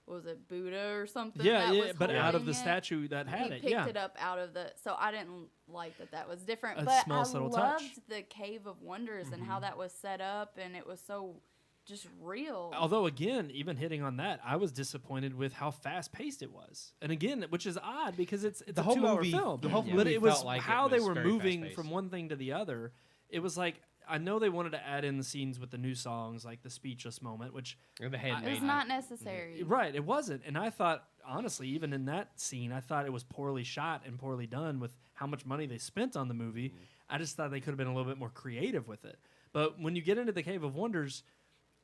what was it, Buddha or something? that was but out of holding the it. statue that had He it, picked it up out of the. So I didn't like that was different. A but small, I subtle loved touch. the Cave of Wonders and how that was set up, and it was so just real. Although, again, even hitting on that, I was disappointed with how fast-paced it was. And again, which is odd because it's The a whole 2-hour movie- film. the whole But movie it was felt like it how they was were very moving fast-paced. from one thing to the other. It was like, I know they wanted to add in the scenes with the new songs, like the speechless moment, which... And the it handmaiden. was not necessary. Right, it wasn't. And I thought, honestly, even in that scene, I thought it was poorly shot and poorly done with how much money they spent on the movie. I just thought they could have been a little bit more creative with it. But when you get into the Cave of Wonders,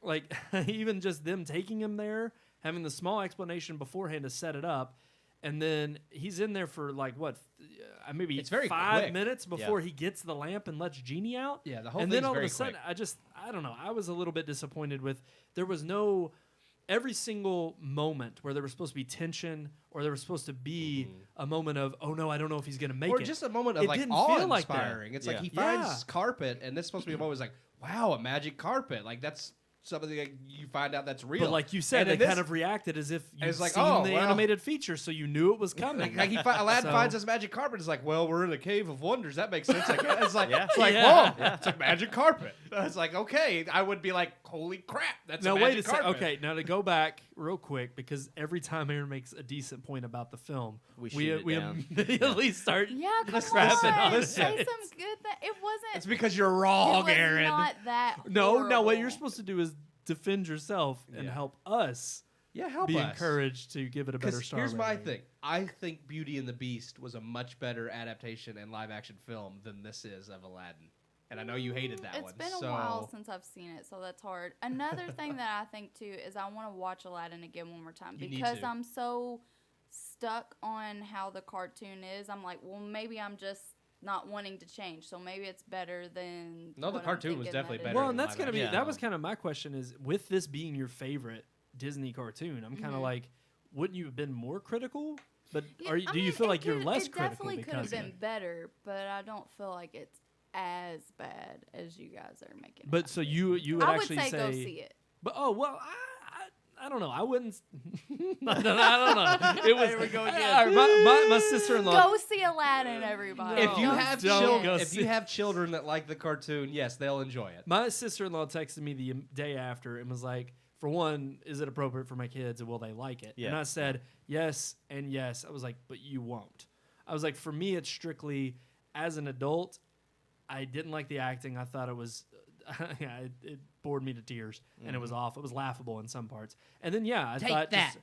like even just them taking him there, having the small explanation beforehand to set it up, and then he's in there for like what, maybe It's very 5 quick. minutes before he gets the lamp and lets Genie out. Yeah, the whole and then thing's all of very a sudden, quick. I don't know. I was a little bit disappointed with there was no every single moment where there was supposed to be tension or there was supposed to be a moment of oh no, I don't know if he's gonna make or it. just a moment of It like didn't feel like that. awe-inspiring. It's like he Yeah. finds carpet, and this is supposed to be a moment. It's like, wow, a magic carpet. Like that's something like, you find out that's real. But like you said, And they in kind of reacted as if you'd it's like, seen oh, the well. animated feature, so you knew it was coming. Like Aladdin So- finds this magic carpet. It's like, well, we're in a cave of wonders. That makes sense. Like, it's like, Yeah. it's like, Yeah. whoa, it's a magic carpet. It's like, okay, I would be like, holy crap, that's Now a wait magic a second. carpet. Okay, now to go back real quick, because every time Aaron makes a decent point about the film, We shoot it down. immediately start. Yeah, come Listen, on. listen. Say some good thing. It wasn't. It's because you're it wrong, was Aaron. not that. No, what you're horrible. supposed to do is defend yourself and Yeah. help us Yeah, help be us. encouraged to give it a better Because star. here's my rating. thing. I think Beauty and the Beast was a much better adaptation and live action film than this is of Aladdin. And I know you hated that It's one. been a while since I've seen it, so that's hard. Another thing that I think too is I want to watch Aladdin again one more time You need because to. I'm so stuck on how the cartoon is. I'm like, well, maybe I'm just not wanting to change, so maybe it's better than. No, the what I'm cartoon was thinking definitely that it better Well, is. and that's gonna be action. that was kind of my question is with this being your favorite Disney cartoon, I'm kind of like, wouldn't you have been more critical? But Yeah, are you, I do you mean, feel it like you're could- less it critical definitely could because have of been it? better, but I don't feel like it's as bad as you guys are making. it But out so to be. you would I would actually say go see it. But oh well, I don't know. I wouldn't. I don't know. It was. Here we go again. My sister-in-law. Go see Aladdin, everybody. If you No, have don't children, go if see- you have children that like the cartoon, yes, they'll enjoy it. My sister-in-law texted me the day after and was like, "For one, is it appropriate for my kids, and will they like it?" Yeah. And I said yes and yes. I was like, "But you won't." I was like, "For me, it's strictly as an adult. I didn't like the acting. I thought it was." It bored me to tears, and it was awful. It was laughable in some parts, and then I Take thought, that.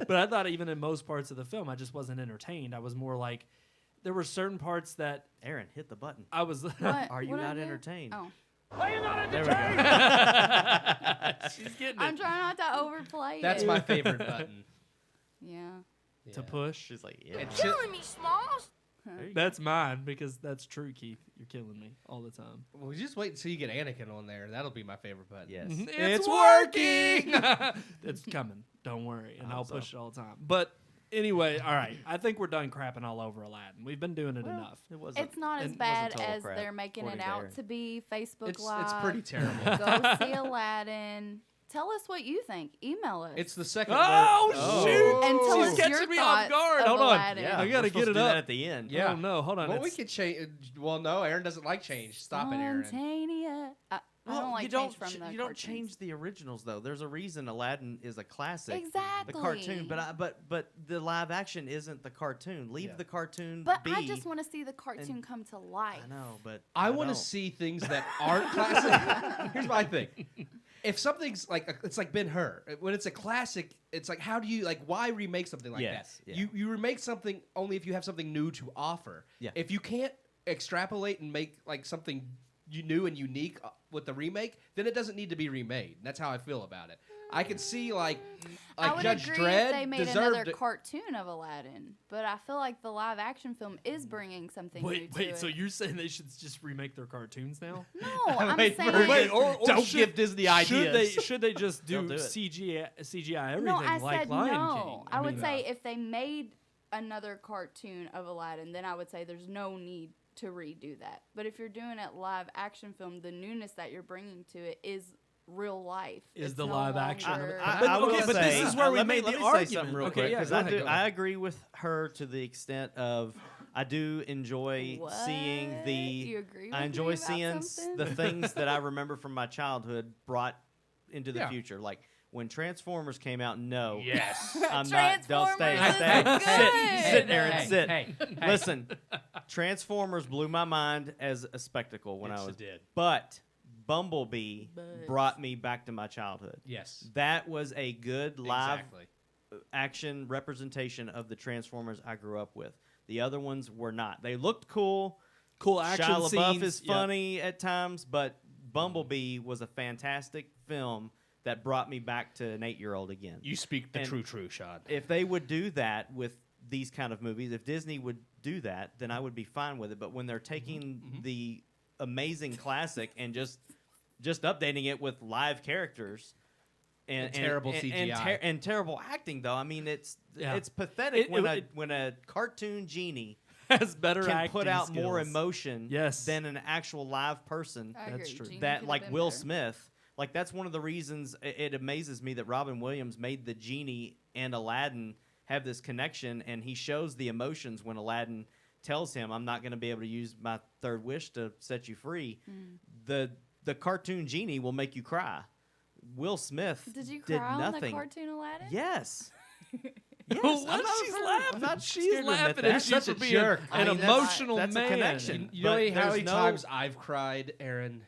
but I thought even in most parts of the film, I just wasn't entertained. I was more like, there were certain parts that Aaron, hit the button. I was. What? Are you What'd I not do? entertained? Oh. Are you not There we entertained? go. She's getting I'm it trying not to overplay That's it. my favorite button. Yeah. to push. She's like, yeah. And Killing me, Smalls. There you That's mine because that's true, Keith. You're killing me all the time. Well, just wait until you get Anakin on there. That'll be my favorite button. Yes. It's working. It's coming. Don't worry, and I I'll hope so. push it all the time. But anyway, all right. I think we're done crapping all over Aladdin. We've been doing it enough. It wasn't. It's not as and- bad total as crap, they're making it according to out Aaron. to be. Facebook It's Live. pretty terrible. Go see Aladdin. Tell us what you think. Email us. It's the second. Oh, word. shoot! and tell She's us catching your me off thoughts guard. of Hold on. Aladdin. Yeah, I gotta we're supposed get to it do up. that at the end. Yeah. Oh no, hold on. Well, we It's- could change. Well, no, Aaron doesn't like change. Stop it, Aaron. Spontaneous. I don't like you change don't, from the you don't cartoons. change the originals though. There's a reason Aladdin is a classic. Exactly. The cartoon, but the live action isn't the cartoon. Leave Yeah. the cartoon But be. I just want to see the cartoon come to life. I know, but I want to don't. see things that aren't classic. Here's my thing. If something's like it's like Ben-Hur. When it's a classic, it's like how do you why remake something like Yes, that? yeah. You remake something only if you have something new to offer. Yeah. If you can't extrapolate and make like something new and unique with the remake, then it doesn't need to be remade. That's how I feel about it. I could see I would Judge agree Dredd if they made deserved another it. cartoon of Aladdin, but I feel like the live action film is bringing something new Wait, to so it. you're saying they should just remake their cartoons now? No, I'm Wait, saying. wait, or don't should- give Disney ideas. Should they just do, They'll do it. CGI everything No, I like said Lion no. King? I would mean, say if they made another cartoon of Aladdin, then I would say there's no need to redo that. But if you're doing it live action film, the newness that you're bringing to it is real life. Is It's the no live action of it. longer- But- I will okay, but this say- is where we let me- made let the me say argument. something real Okay, quick yeah, because go ahead, go ahead. I agree with her to the extent of I do enjoy seeing What? the. You agree I with enjoy me about seeing something? the things that I remember from my childhood brought into the Yeah. future, like when Transformers came out. No, Yes. I'm not. Don't stay. Transformers Stay. is Sit, good. Aaron. Hey, Sit. hey, hey. Listen, Transformers blew my mind as a spectacle when Yes, I was. it did. But Bumblebee But- brought me back to my childhood. Yes. That was a good live Exactly. action representation of the Transformers I grew up with. The other ones were not. They looked cool. cool action Shia LaBeouf scenes. is yeah. funny at times, but Bumblebee was a fantastic film that brought me back to an 8-year-old again. You speak the And- true, Sean. If they would do that with these kind of movies, if Disney would do that, then I would be fine with it. But when they're taking the amazing classic and just updating it with live characters And terrible CGI. and terrible acting, though. I mean, it's Yeah. pathetic It- when it- when a cartoon genie Has better can acting put out more skills. emotion Yes. than an actual live person. I That's agree. true. Genie That could've like been Will better. Smith. Like, that's one of the reasons it amazes me that Robin Williams made the genie and Aladdin have this connection, and he shows the emotions when Aladdin tells him, I'm not going to be able to use my third wish to set you free. The cartoon genie will make you cry. Will Smith Did you did cry on nothing. the cartoon Aladdin? Yes. Yes, What? She's laughing. She's scared to admit laughing that. at Such you a for being jerk. an I mean, emotional that's man. a connection. You know But how many there's no- times I've cried, Aaron?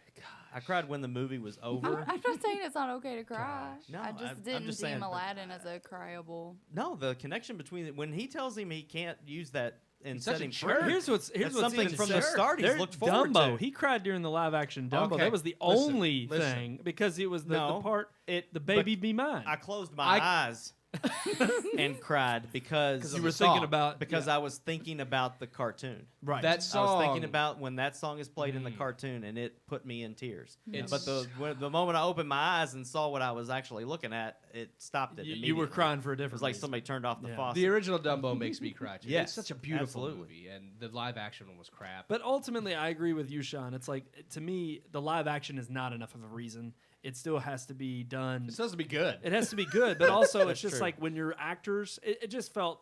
I cried when the movie was over. I'm not saying it's not okay to cry. No, I I'm just didn't just deem saying, but- Aladdin as a cryable. No, the connection between when he tells him he can't use that and He's such set a him jerk. free. Here's what's That's what's something even from the sad. start he's There- looked forward Dumbo. to. He cried during the live action Dumbo. Okay. That was the Listen, only listen. thing because it was the No, part it the baby but be mine. I closed my I- eyes and cried because you of were the thinking song. about because I was thinking about the cartoon. right. That I song. was thinking about when that song is played in the cartoon, and it put me in tears. It's- But the moment I opened my eyes and saw what I was actually looking at, it stopped it. you were immediately. crying for a It different was like reason. somebody turned off the Yeah. faucet. The original Dumbo makes me cry. Too. Yes, It's such a beautiful absolutely. movie, and the live action one was crap. But ultimately, I agree with you, Sean. It's like to me, the live action is not enough of a reason. It still has to be done. it's supposed to be good. It has to be good, but also it's just true. like when you're actors, it just felt,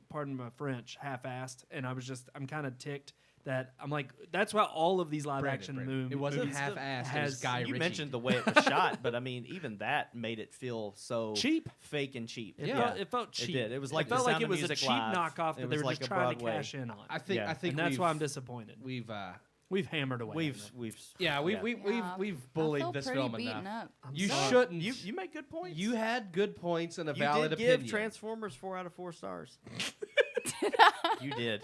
pardon my French, half-assed, and I'm kind of ticked that I'm like, that's why all of these live action movies. It wasn't movies half-assed. It has- was Guy You Ritchie. mentioned the way it was shot, but I mean, even that made it feel so Cheap. fake and cheap. It felt cheap. It did. It was like it felt The like Sound it of was a Music cheap Live. knockoff It that they was were like just a trying to Broadway. cash in on. I think. Yeah. I think And that's why I'm we've- disappointed. We've. We've hammered away. We've on it. Yeah, we've I bullied feel this pretty film beaten enough. up. You sorry. shouldn't. You make good points. You had good points and a You valid did opinion. give Transformers 4 out of 4 stars. You did.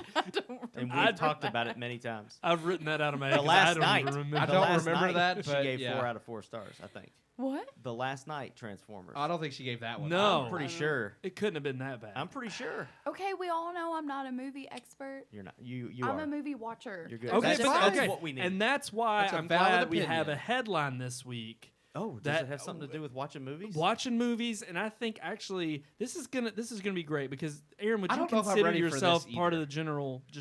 And I we've talked about it many times. I've written that out of my head. The 'cause last I don't night. even remember. I the don't last remember night, that, She but gave yeah. 4 out of 4 stars, I think. What? The last night Transformers. I don't think she gave that one. No. I'm pretty sure. It couldn't have been that bad. I'm pretty sure. Okay, we all know I'm not a movie expert. You're not. You I'm are. a movie watcher. You're good. Okay, That's but fine. okay, what we need. and that's why That's a I'm valid glad we have opinion. a headline this week. Oh, does that- it have something to do with watching movies? Watching movies, and I think actually this is gonna be great because Aaron, would I you don't know if I'm consider ready for yourself this part of either. the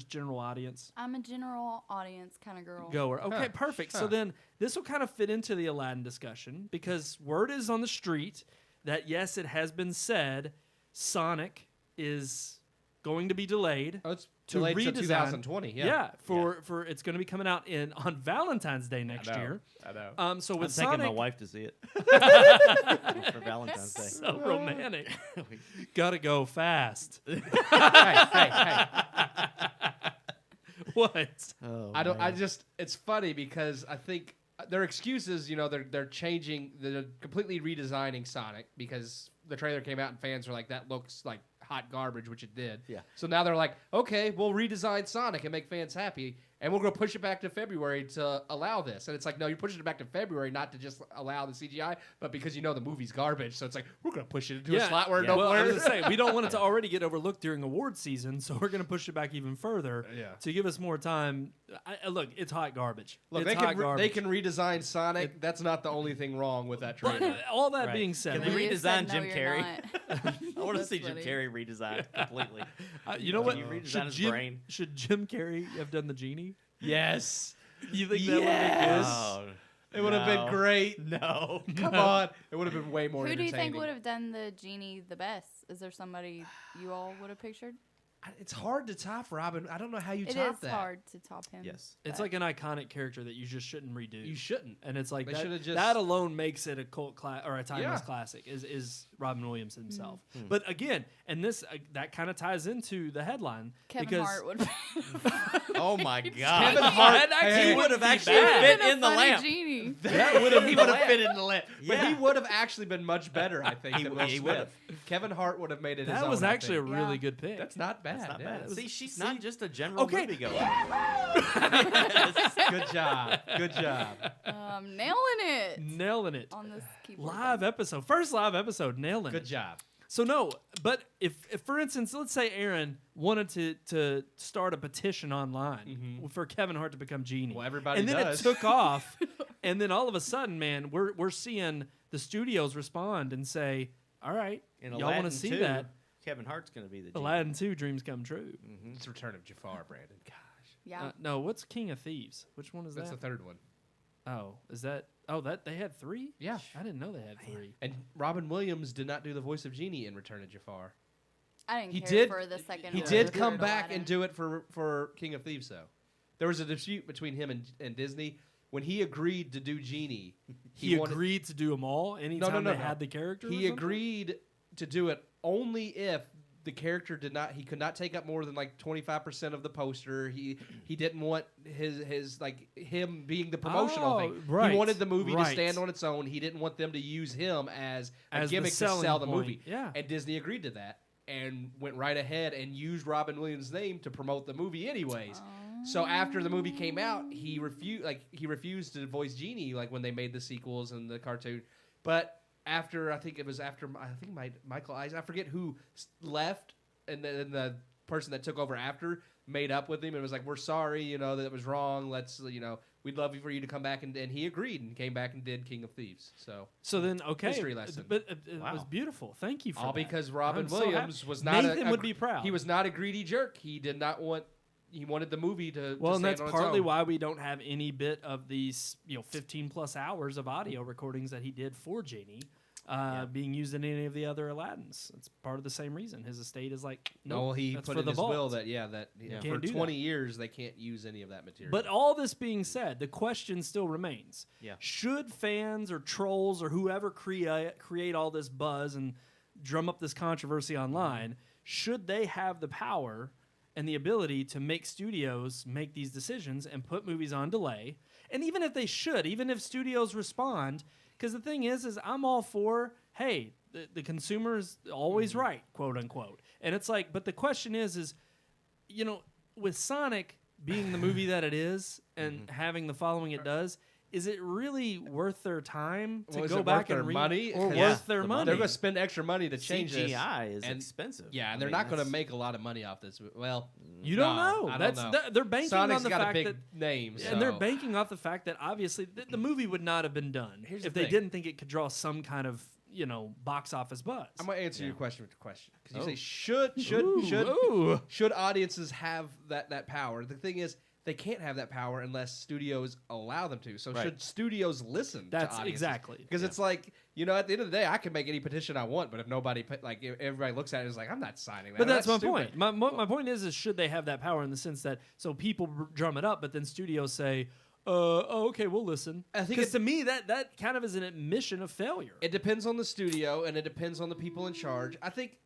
general audience I'm a general audience kind of girl. goer? Okay, Huh. perfect. So Huh. then this will kind of fit into the Aladdin discussion because word is on the street that yes, it has been said Sonic is going to be delayed. Oh, it's To delayed to redesign. 2020. Yeah. for it's going to be coming out on Valentine's Day next year. I know. So I'm with taking Sonic, my wife to see it for Valentine's Day. so romantic. Gotta go fast. hey. What? Oh, I don't. I just. It's funny because I think their excuses. They're changing. They're completely redesigning Sonic because the trailer came out and fans were like, "That looks like hot garbage," which it did. Yeah. So now they're like, "Okay, we'll redesign Sonic and make fans happy, and we're gonna push it back to February to allow this." And it's like, no, you're pushing it back to February not to just allow the CGI, but because the movie's garbage. So it's like we're gonna push it into a slot where yeah. no Well, I blur. was gonna say we don't want it to already get overlooked during award season, so we're gonna push it back even further Yeah. to give us more time. Look, it's hot garbage. Look, it's they hot can garbage. they can redesign Sonic. That's not the only thing wrong with that But trailer. all that Right. being said, Can they You redesign said no, Jim you're Carrey? not. I want to That's see Jim funny. Carrey redesigned completely. you know what? Can you redesign his brain? Should Jim Carrey have done the genie? Yes. You think that would Yes. Oh, It would have been great. No. Come on. It would have been way more Who do you think entertaining. would have done the genie the best? Is there somebody you all would have pictured? It's hard to top Robin. I don't know how you It top is that. hard to top him. Yes. It's like an iconic character that you just shouldn't redo. You shouldn't. And it's like They that, should've just- that alone makes it a cult or a timeless Yeah. classic is Robin Williams himself. Mm. But again, and this that kind of ties into the headline Kevin because Hart would. Oh my God. Kevin Hart He would have actually been fit a in the funny lamp. Genie. That would have. He would have fit in the lamp. But he would have actually been much better, I think, He than would- Will he Smith. would've. Kevin Hart would have made it his that own, was I actually a think. really Yeah. good pick. That's not bad. That's not yeah. bad. See, she's not just a general Okay. moviegoer. Good job. Good job. Nailing it Nailing it. on this keyboard. Live episode. First live episode. Nailing Good it. job. So no, but if for instance, let's say Aaron wanted to start a petition online for Kevin Hart to become Genie. Well, everybody and then does. it took off, and then all of a sudden, man, we're seeing the studios respond and say, "All right, In y'all want Aladdin to see 2, that? Kevin Hart's going to be the genie. Aladdin 2, dreams come true." It's Return of Jafar, Brandon. Gosh. Yeah. No, what's King of Thieves? Which one is That's that? the third one. Oh, is that? Oh, that they had 3? Yeah. I didn't know they had 3. And Robin Williams did not do the voice of Genie in Return of Jafar. I didn't He care did. for the second. He or did third come back Aladdin. and do it for King of Thieves, though. There was a dispute between him and Disney. When he agreed to do Genie, He wanted- agreed to do them all anytime they had the character? He agreed to do it only if the character he could not take up more than like 25% of the poster. He didn't want his like him being the promotional thing. Right, He wanted the movie to right. stand on its own. He didn't want them to use him as a As the gimmick to selling sell the point. movie. Yeah. And Disney agreed to that and went right ahead and used Robin Williams' name to promote the movie anyways. So after the movie came out, he refused to voice Genie like when they made the sequels and the cartoon. But after Michael Eisner, I forget who left, and then the person that took over after made up with him and was like, "We're sorry, that it was wrong. Let's, we'd love for you to come back," and he agreed and came back and did King of Thieves. So then, okay. History lesson. But it was beautiful. Thank you for all that. because Robin I'm so Williams happy. was not Nathan would be proud. He was not a greedy jerk. He did not want. He wanted the movie to. Well, to and that's stand on partly its own. why we don't have any bit of these 15 plus hours of audio recordings that he did for Genie being used in any of the other Aladdins. It's part of the same reason. His estate is like, no, he that's put for in the his vault. will that for Can't do 20 that. years they can't use any of that material. But all this being said, the question still remains. Yeah. Should fans or trolls or whoever create all this buzz and drum up this controversy online, should they have the power and the ability to make studios make these decisions and put movies on delay? And even if they should, even if studios respond, because the thing is I'm all for, hey, the consumer is always right, quote unquote. And it's like, but the question is, with Sonic being the movie that it is and having the following it does, is it really worth their time to is go it back worth and their money? or 'Cause worth their the money? they're going to spend extra money to change this. CGI is and- expensive. Yeah, I and they're mean, not going to that's- make a lot of money off this. Well, You don't know. I That's don't know. they're banking Sonic's on the got fact a big that name, and they're so- banking off the fact that obviously the movie would not have been done Here's if the they thing. didn't think it could draw some kind of box office buzz. I'm going to answer your question with a question because you Oh. say should Ooh. should audiences have that power? The thing is, they can't have that power unless studios allow them to. So Right. should studios listen? That's to audiences? exactly. Because it's like at the end of the day, I can make any petition I want, but if nobody if everybody looks at it and is like, I'm not signing that. But that's my stupid. point. My point is should they have that power in the sense that so people drum it up, but then studios say, okay, we'll listen. I think Because to me that kind of is an admission of failure. It depends on the studio and it depends on the people in charge. I think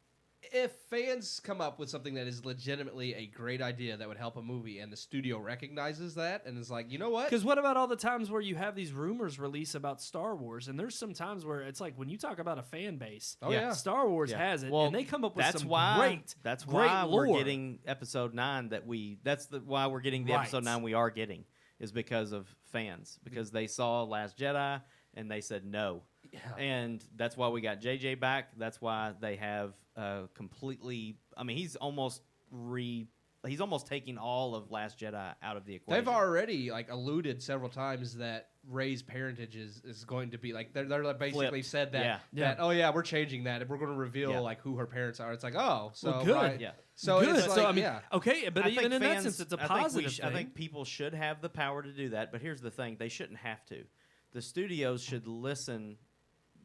if fans come up with something that is legitimately a great idea that would help a movie and the studio recognizes that and is like, you know what? Because what about all the times where you have these rumors release about Star Wars, and there's some times where it's like when you talk about a fan base, Oh, yeah. Star Wars Yeah. has it, Well, and they come up with that's some why, great, That's great why lore. we're getting episode 9 why we're getting the Right. episode 9 we are getting is because of fans. Because they saw Last Jedi and they said no. Yeah. And that's why we got JJ back. That's why they have completely. I mean, he's almost taking all of Last Jedi out of the equation. They've already alluded several times that Rey's parentage is going to be they're basically Flipped. said that Yeah. oh yeah, we're changing that and we're going to reveal Yeah. who her parents are. It's like, oh, so Well, good. right. Yeah. So Good. it's like, so I mean, yeah. okay, but I even think in that fans- sense, it's a I think positive thing. I think people should have the power to do that, but here's the thing: they shouldn't have to. The studios should listen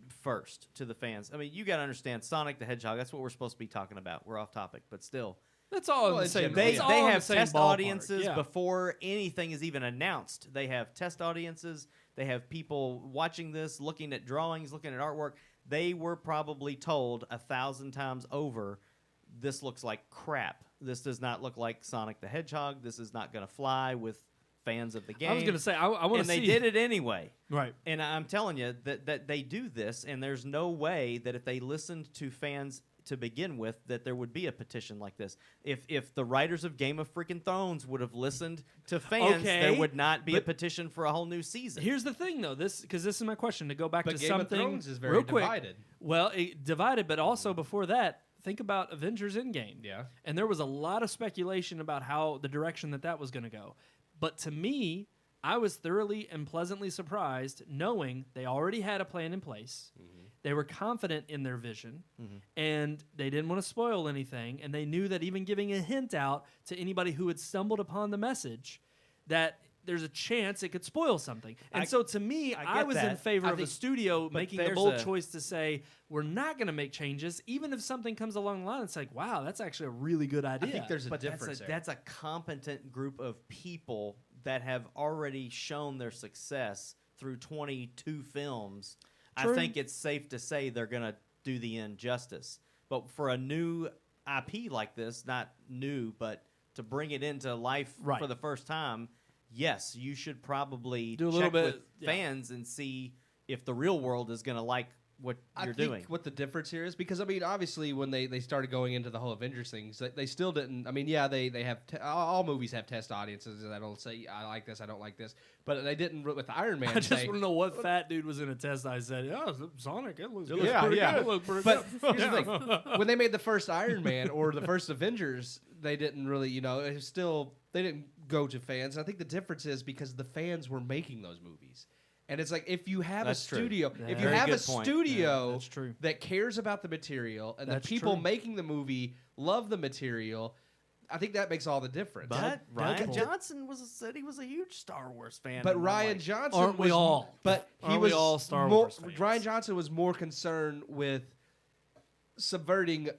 first to the fans. I mean, you got to understand, Sonic the Hedgehog. That's what we're supposed to be talking about. We're off topic, but still, That's all in Well, the in same. general, they it's all they in the have same test ballpark. audiences Yeah. before anything is even announced. They have test audiences. They have people watching this, looking at drawings, looking at artwork. They were probably told 1,000 times over, this looks like crap. This does not look like Sonic the Hedgehog. This is not going to fly with fans of the game. I was going to say, I want to and see. they did it anyway. Right. And I'm telling you that they do this, and there's no way that if they listened to fans to begin with, that there would be a petition like this. If the writers of Game of freaking Thrones would have listened to fans, there Okay, would not be a but petition for a whole new season. Here's the thing, though. This is my question to go back But to Game of something Thrones is very real quick. divided. Well, divided, but also before that, think about Avengers Endgame. Yeah. And there was a lot of speculation about how the direction that was going to go. But to me, I was thoroughly and pleasantly surprised knowing they already had a plan in place. They were confident in their vision, and they didn't want to spoil anything. And they knew that even giving a hint out to anybody who had stumbled upon the message, that there's a chance it could spoil something. And I to me, I get was in that. favor I of a think- studio but making the there's bold a- choice to say, we're not going to make changes, even if something comes along the line. It's like, wow, that's actually a really good idea. I think there's a But difference there. that's a competent group of people that have already shown their success through 22 films. True. I think it's safe to say they're going to do the end justice. But for a new IP like this, not new, but to bring it into life Right. for the first time, yes, you should probably Do a little check bit- with yeah. fans and see if the real world is going to like what you're I think doing. what the difference here is, because I mean, obviously, when they started going into the whole Avengers things, they still didn't. I mean, yeah, they have all movies have test audiences that don't say I like this, I don't like this, but they didn't with Iron Man. I just say, want to know what fat dude was in a test. I said, yeah, Sonic, it looks, Yeah, pretty yeah. good. It looks pretty But good. here's the thing: when they made the first Iron Man or the first Avengers, they didn't really, it was still they didn't go to fans. I think the difference is because the fans were making those movies. And it's like if you have That's a true. studio, Yeah. if you Very have a good point. studio That's true. that cares about the material and That's the people true. making the movie love the material, I think that makes all the difference. But Ryan Deadpool. Johnson said he was a huge Star Wars fan. But and I'm Ryan like, Johnson Aren't we was, all? But he Aren't we was all Star more, Wars fans? Ryan Johnson was more concerned with subverting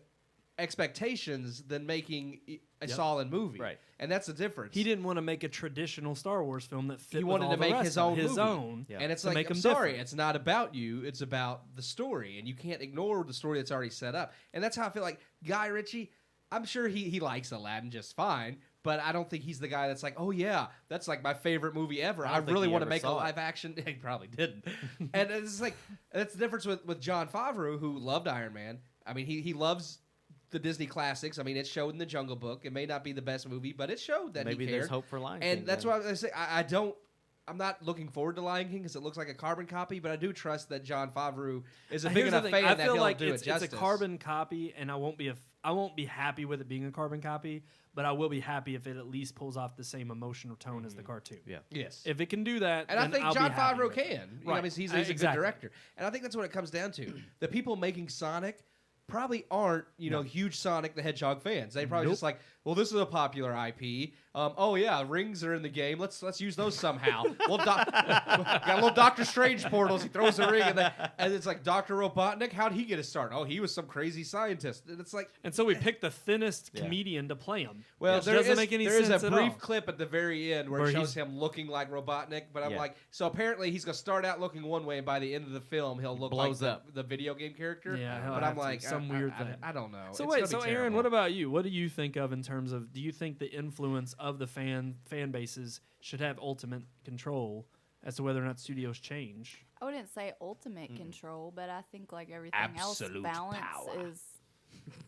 expectations than making a solid movie. Right. And that's the difference. He didn't want to make a traditional Star Wars film that fit He with wanted all to the make rest his of own it, his movie. own. Yeah. And it's to like, make I'm him sorry, different. it's not about you. It's about the story. And you can't ignore the story that's already set up. And that's how I feel like Guy Ritchie, I'm sure he likes Aladdin just fine. But I don't think he's the guy that's like, oh, yeah, that's like my favorite movie ever. I I don't think really he want to ever make a saw it. live action. He probably didn't. And it's like, that's the difference with Jon Favreau, who loved Iron Man. I mean, he loves the Disney classics. I mean, it showed in The Jungle Book. It may not be the best movie, but it showed that maybe he cared. there's hope for Lion King. And that's then. why I say I'm not looking forward to Lion King because it looks like a carbon copy, but I do trust that Jon Favreau is a big Here's the enough thing, fan I that feel he'll like do it's it justice. a carbon copy, and I won't be happy with it being a carbon copy, but I will be happy if it at least pulls off the same emotional tone as the cartoon. Yeah. Yes. If it can do that, And I then think I'll Jon be happy Favreau with it. can. You know, Right. I mean, he's a good Exactly. director. And I think that's what it comes down to. The people making Sonic probably aren't, huge Sonic the Hedgehog fans. They probably just like, well, this is a popular IP. Oh yeah, rings are in the game. Let's use those somehow. Got a little Doctor Strange portals. He throws a ring, and it's like Dr. Robotnik. How'd he get a start? Oh, he was some crazy scientist. And it's like, And so we picked the thinnest Yeah. comedian to play him. well, which there doesn't is make any there is sense a at brief all. clip at the very end where Where it shows he's- him looking like Robotnik, but I'm Yeah. like, so apparently he's gonna start out looking one way, and by the end of the film, he'll look Blows like up. the video game character. Yeah, he'll but have I'm to, like, some I- weird I, thing. I don't know. So It's wait, gonna so be Aaron, terrible. what about you? What do you think of in terms of? Do you think the influence of the fan bases should have ultimate control as to whether or not studios change? I wouldn't say ultimate control, but I think like everything Absolute else, balance power. is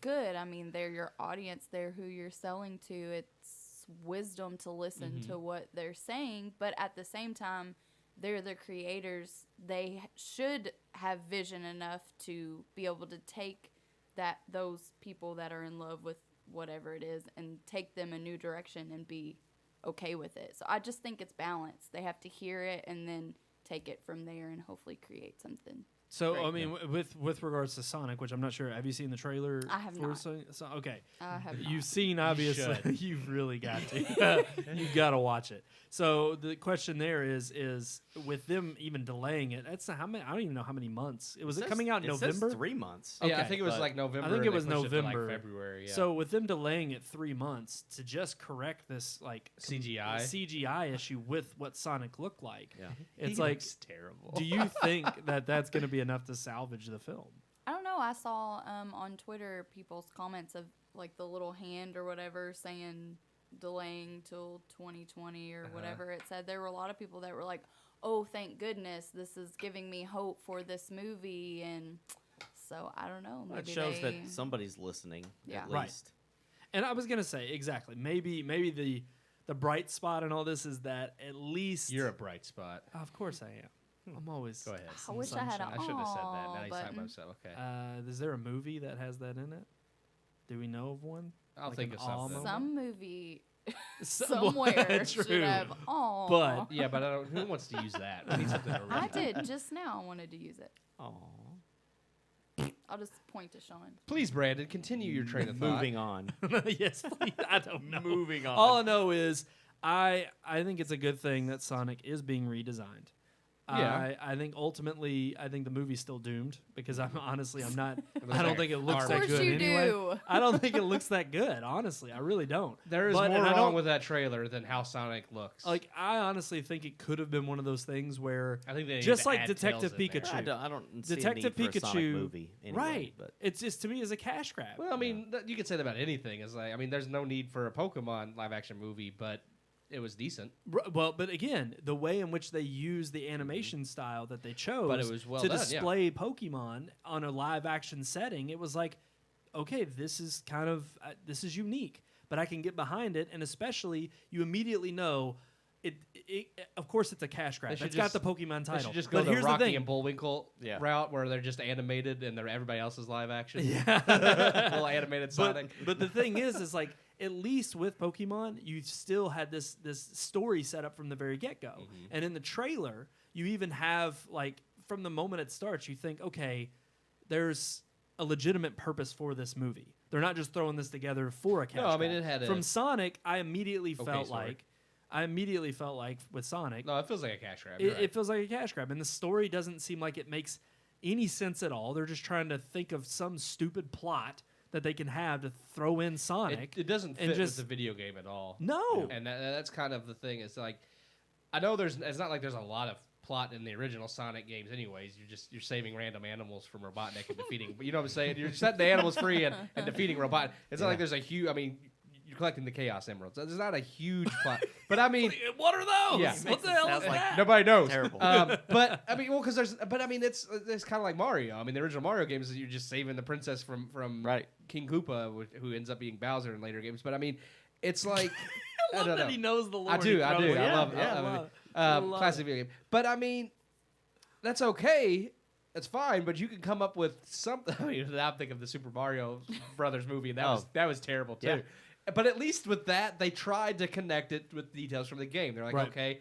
good. I mean, they're your audience. They're who you're selling to. It's wisdom to listen to what they're saying, but at the same time, they're the creators. They should have vision enough to be able to take those people that are in love with whatever it is and take them a new direction and be okay with it. So I just think it's balance. They have to hear it and then take it from there and hopefully create something. So Right. I mean, with regards to Sonic, which I'm not sure. Have you seen the trailer? I have for not. Okay, I have you've not. seen obviously. You've really got to. You've got to watch it. So the question there is with them even delaying it. That's how many? I don't even know how many months. Was it coming out in It says November? 3 months. Yeah, I Okay, think it was but like November. I think and it they was pushed to, November. like February. Yeah. So with them delaying it 3 months to just correct this CGI issue with what Sonic looked like, Yeah. it's like, terrible. do you think that that's going to be enough to salvage the film? I don't know. I saw on Twitter people's comments of like the little hand or whatever saying delaying till 2020 or whatever it said. There were a lot of people that were like, oh, thank goodness, this is giving me hope for this movie. And so I don't know. It Maybe shows that they- somebody's listening Yeah. at Right. least. And I was going to say exactly. Maybe the bright spot in all this is that at least You're a bright spot. Of course I am. I'm always. Go ahead. I wish I had sunshine. a I shouldn't have said that. aw Now he's talking button. about himself. Okay. Is there a movie that has that in it? Do we know of one? I'll like think an of aw something. moment? Some movie Well, somewhere true. should have. Oh, But Yeah, but I don't, who wants to use that? We need something original. I did just now. I wanted to use it. Aww. I'll just point to Sean. Please, Brandon, continue your train of thought. Moving on. yes, please. I don't know. Moving on. All I know is I think it's a good thing that Sonic is being redesigned. Yeah. I think ultimately, I think the movie's still doomed because I'm not. looks I don't like think it looks Of that course good you anyway. do. I don't think it looks that good. Honestly, I really don't. There is But- more and I wrong don't- with that trailer than how Sonic looks. Like, I honestly think it could have been one of those things where, I think they need just to like add Detective Tails in there. Pikachu. I don't see Detective a need for a Sonic Pikachu, movie anyway, right? But It's just, to me, is a cash grab. Well, I mean, you could say that about anything. It's like, I mean, there's no need for a Pokemon live action movie, but it was decent. Well, but again, the way in which they use the animation style that they chose But it was well to done, yeah. display Pokemon on a live action setting, it was like, okay, this is kind of this is unique, but I can get behind it, and especially you immediately know it. Of course, it's a cash grab. should It's got just- the Pokemon They title. should just go but the here's the Rocky thing. and Bullwinkle Yeah. route where they're just animated and everybody else is live action. Yeah. Little animated Sonic. But the thing is like at least with Pokemon, you still had this story set up from the very get go, Mm-hmm. and in the trailer, you even have like from the moment it starts, you think, okay, there's a legitimate purpose for this movie. They're not just throwing this together for a cash No, I mean, grab. it had a from Sonic. I immediately felt story. like with Sonic, No, it feels like a cash grab. You're right. it feels like a cash grab, and the story doesn't seem like it makes any sense at all. They're just trying to think of some stupid plot that they can have to throw in Sonic. It doesn't and fit just- with the video game at all. No. And that's kind of the thing. It's like, I know it's not like there's a lot of plot in the original Sonic games anyways. You're saving random animals from Robotnik and defeating, but you know what I'm saying? You're setting the animals free and defeating Robotnik. It's not like there's a huge, I mean, you're collecting the Chaos Emeralds. There's not a huge plot. But I mean, What are those? Yeah. What the hell is Sounds like that? nobody knows. Terrible. But I mean, well, because it's kind of like Mario. I mean, the original Mario games is you're just saving the princess from Right. King Koopa, who ends up being Bowser in later games. But I mean, it's like I love don't that know. he knows the lore. I do. Yeah, I love love classic it. video game. But I mean, that's okay. That's fine. But you can come up with something. I mean, I'm thinking of the Super Mario Brothers movie, and that was terrible too. Yeah. But at least with that, they tried to connect it with details from the game. They're like, Right. okay,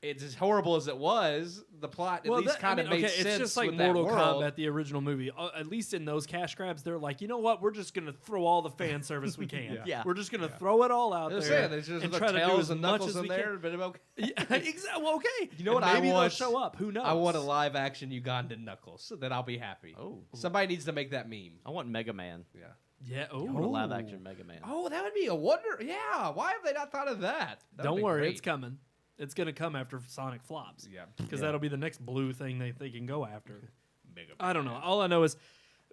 it's as horrible as it was. The plot at least kind of made sense. It's just like with that Mortal world. Kombat, the original movie. At least in those cash grabs, they're like, you know what? We're just gonna throw all the fan service we can. Yeah. We're just gonna throw it all out They're there. saying there's just and the try to do Tails as and much Knuckles as in we there, but okay. can. Yeah, exactly. Well, okay. You know what Maybe I want? they'll show up. Who knows? I want a live action Ugandan Knuckles, so that I'll be happy. Oh. Somebody needs to make that meme. I want Mega Man. Yeah. Yeah. I want a live action Mega Man. Oh, that would be a wonder. Yeah. Why have they not thought of that? That would Don't be worry, great. it's coming. It's gonna come after Sonic flops. Yeah. Because that'll be the next blue thing they can go after. Mega I don't know. All I know is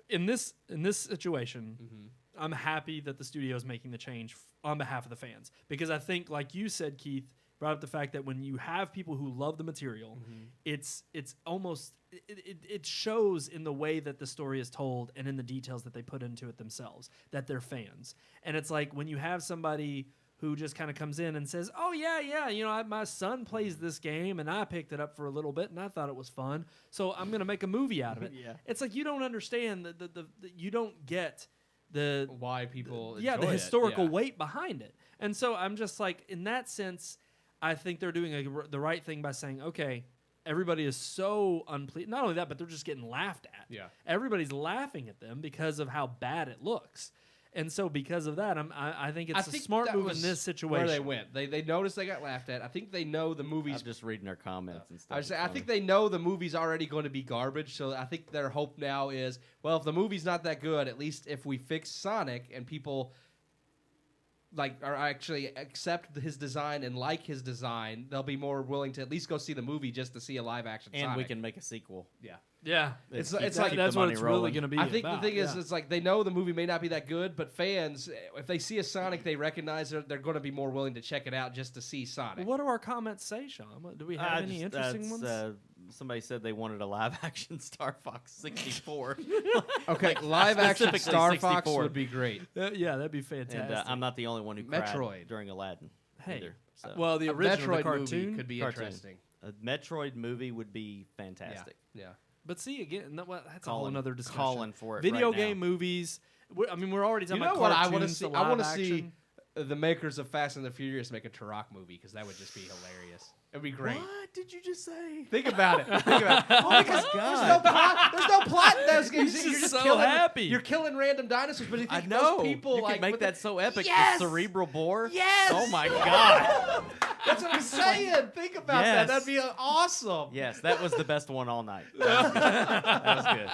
in this situation, Mm-hmm. I'm happy that the studio is making the change on behalf of the fans because I think, like you said, Keith, brought up the fact that when you have people who love the material, Mm-hmm. it's almost it shows in the way that the story is told and in the details that they put into it themselves that they're fans. And it's like when you have somebody who just kind of comes in and says, "Oh yeah, you know, my son plays this game and I picked it up for a little bit and I thought it was fun, so I'm gonna make a movie out of it." Yeah. It's like you don't understand the you don't get the Why people the enjoy it. historical Yeah. weight behind it. And so I'm just like, in that sense, I think they're doing the right thing by saying, okay, everybody is so unpleased. Not only that, but they're just getting laughed at. Yeah. Everybody's laughing at them because of how bad it looks. And so because of that, I think it's a smart that move was in this situation. Where they went. They noticed they got laughed at. I think they know the movie's. I'm just reading their comments and stuff. I, I think they know the movie's already going to be garbage, so I think their hope now is, well, if the movie's not that good, at least if we fix Sonic and people are actually accept his design and like his design, they'll be more willing to at least go see the movie just to see a live action and Sonic. we can make a sequel. Yeah. Yeah. It's Keep- like keep that's the what money it's rolling. really going to be I think about. the thing is, Yeah. it's like they know the movie may not be that good, but fans, if they see a Sonic they recognize, they're going to be more willing to check it out just to see Sonic. What do our comments say, Sean? Do we have any interesting ones? Somebody said they wanted a live action Star Fox 64. Okay, live action specifically Star Fox 64. would be great. Yeah, that'd be fantastic. And I'm not the only one who cried Metroid. during Aladdin. Hey, either, so. well, the A original Metroid the cartoon movie could be Cartoon. interesting. A Metroid movie would be fantastic. Yeah. But see, again, that's a Calling- whole other discussion. calling for it Video right game now. movies. We're already talking You know about what I cartoons want to see? to I want live to see action. the makers of Fast and the Furious make a Turok movie because that would just be hilarious. It'd be great. What did you just say? Think about it. Think about it. Oh because there's no plot. There's no plot in those games. He's You're just just so killing, happy. You're killing random dinosaurs, but you I think know. those people you like can make with that so epic. Yes! The cerebral bore. Yes! Oh my god. That's what I'm saying. Think about Yes. that. That'd be awesome. Yes, that was the best one all night. That was good.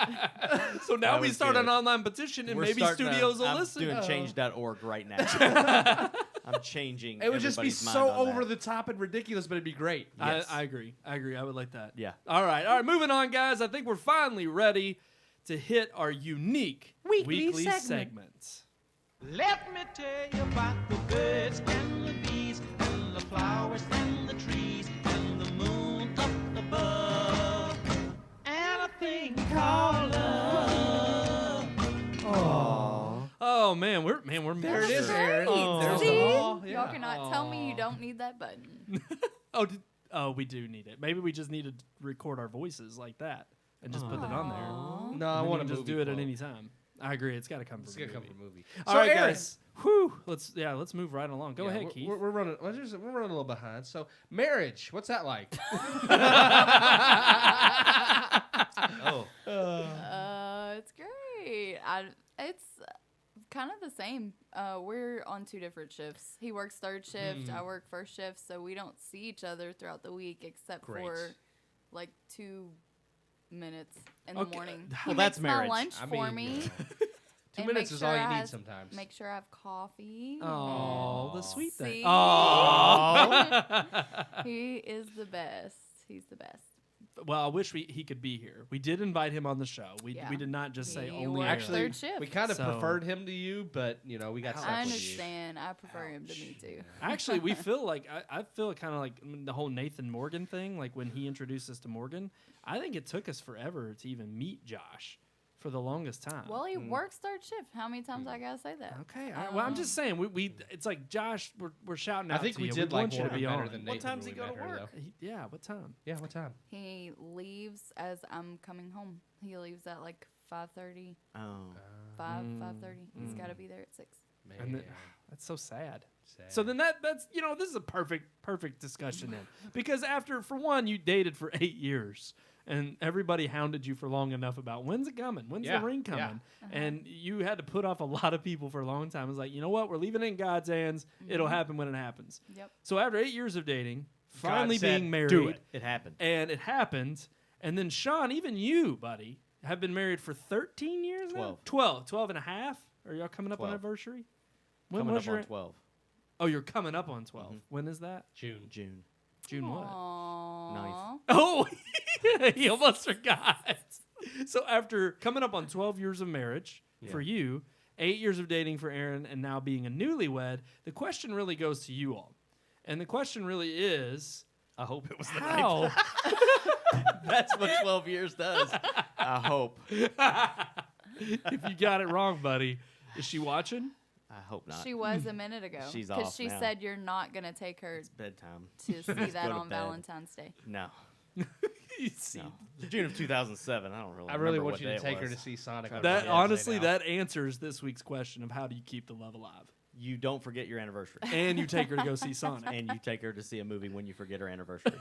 So now That we was start good. an online petition, and We're maybe starting studios will I'm listen. doing change.org right now. I'm changing. It would just be everybody's mind so on over that. the top and ridiculous, but it'd be great. Yes. I agree. I would like that. Yeah. All right. Moving on, guys. I think we're finally ready to hit our unique weekly segment. Let me tell you about the birds and the bees and the flowers and the trees and the moon up above and a thing called love. Oh man, we're There it is, Great. Aaron. There's See? the ball. Y'all cannot tell me you don't need that button. Oh, we do need it. Maybe we just need to record our voices like that and just put it on there. No, I And we want can to just do it at any time. I agree. It's got to come from It's the gonna come movie. from a movie. All So, right, Aaron, guys. Whew. Let's move right along. Go yeah, ahead, we're, Keith. We're running. We're running a little behind. So, marriage. What's that like? Oh. It's great. It's kind of the same. We're on 2 different shifts. He works third shift. I work first shift, so we don't see each other throughout the week except Great. for like 2 minutes in Okay. the morning. Well, He that's makes my marriage. lunch I for mean, me. 2 and minutes make is sure all you I need have- sometimes. Make sure I have coffee. Oh, the sweet thing. See? Oh. He is the best. He's the best. Well, I wish he could be here. We did invite him on the show. We Yeah. did not just say He only works Aaron. Actually, third shift. we kind of So- preferred him to you, but we got stuck I with you. understand. I prefer him to me too. Actually, we feel like I feel kind of like the whole Nathan Morgan thing. Like when he introduced us to Morgan, I think it took us forever to even meet Josh for the longest time. Well, he works third shift. How many times I gotta say that? Okay. All right. Well, I'm just saying we it's like Josh, we're shouting I out think to we you. did we like want you to Morgan be better on. than What Nathan time's he when we go to met her, work? though. Yeah. What time? Yeah, what time? He leaves as I'm coming home. He leaves at like 5:30. Oh. 5:30. He's got to be there at 6. Man, And then, that's so sad. sad. So then that's this is a perfect discussion then, because for one you dated for 8 years and everybody hounded you for long enough about when's it coming, when's Yeah, the ring yeah. coming, and you had to put off a lot of people for a long time. It's like, you know what, we're leaving it in God's hands. It'll happen when it happens. Yep. So after 8 years of dating, finally said, being married, "Do it." It happened. and it happened, and then Sean, even you, buddy, have been married for 13 years now? 12 and a half? Are y'all coming up on 12. anniversary? When Coming was up your on 12. Oh, you're coming up on 12. When is that? June. June. June what? Aww. Oh, he almost forgot. So after coming up on 12 years of marriage for you, 8 years of dating for Aaron, and now being a newlywed, the question really goes to you all. And the question really is, I hope it was the how? That's what 12 years does. I hope. If you got it wrong, buddy, is she watching? I hope not. She was a minute ago. She's Because off she now. said you're not going to take her It's bedtime. to see that go to on bed. Valentine's Day. No. You see, No. June of 2007. I don't really I really remember want what you day to it take her was. to see Sonic. on that Valentine's Day honestly, now. that answers this week's question of how do you keep the love alive? You don't forget your anniversary. And you take her to go see Sonic. And you take her to see a movie when you forget her anniversary.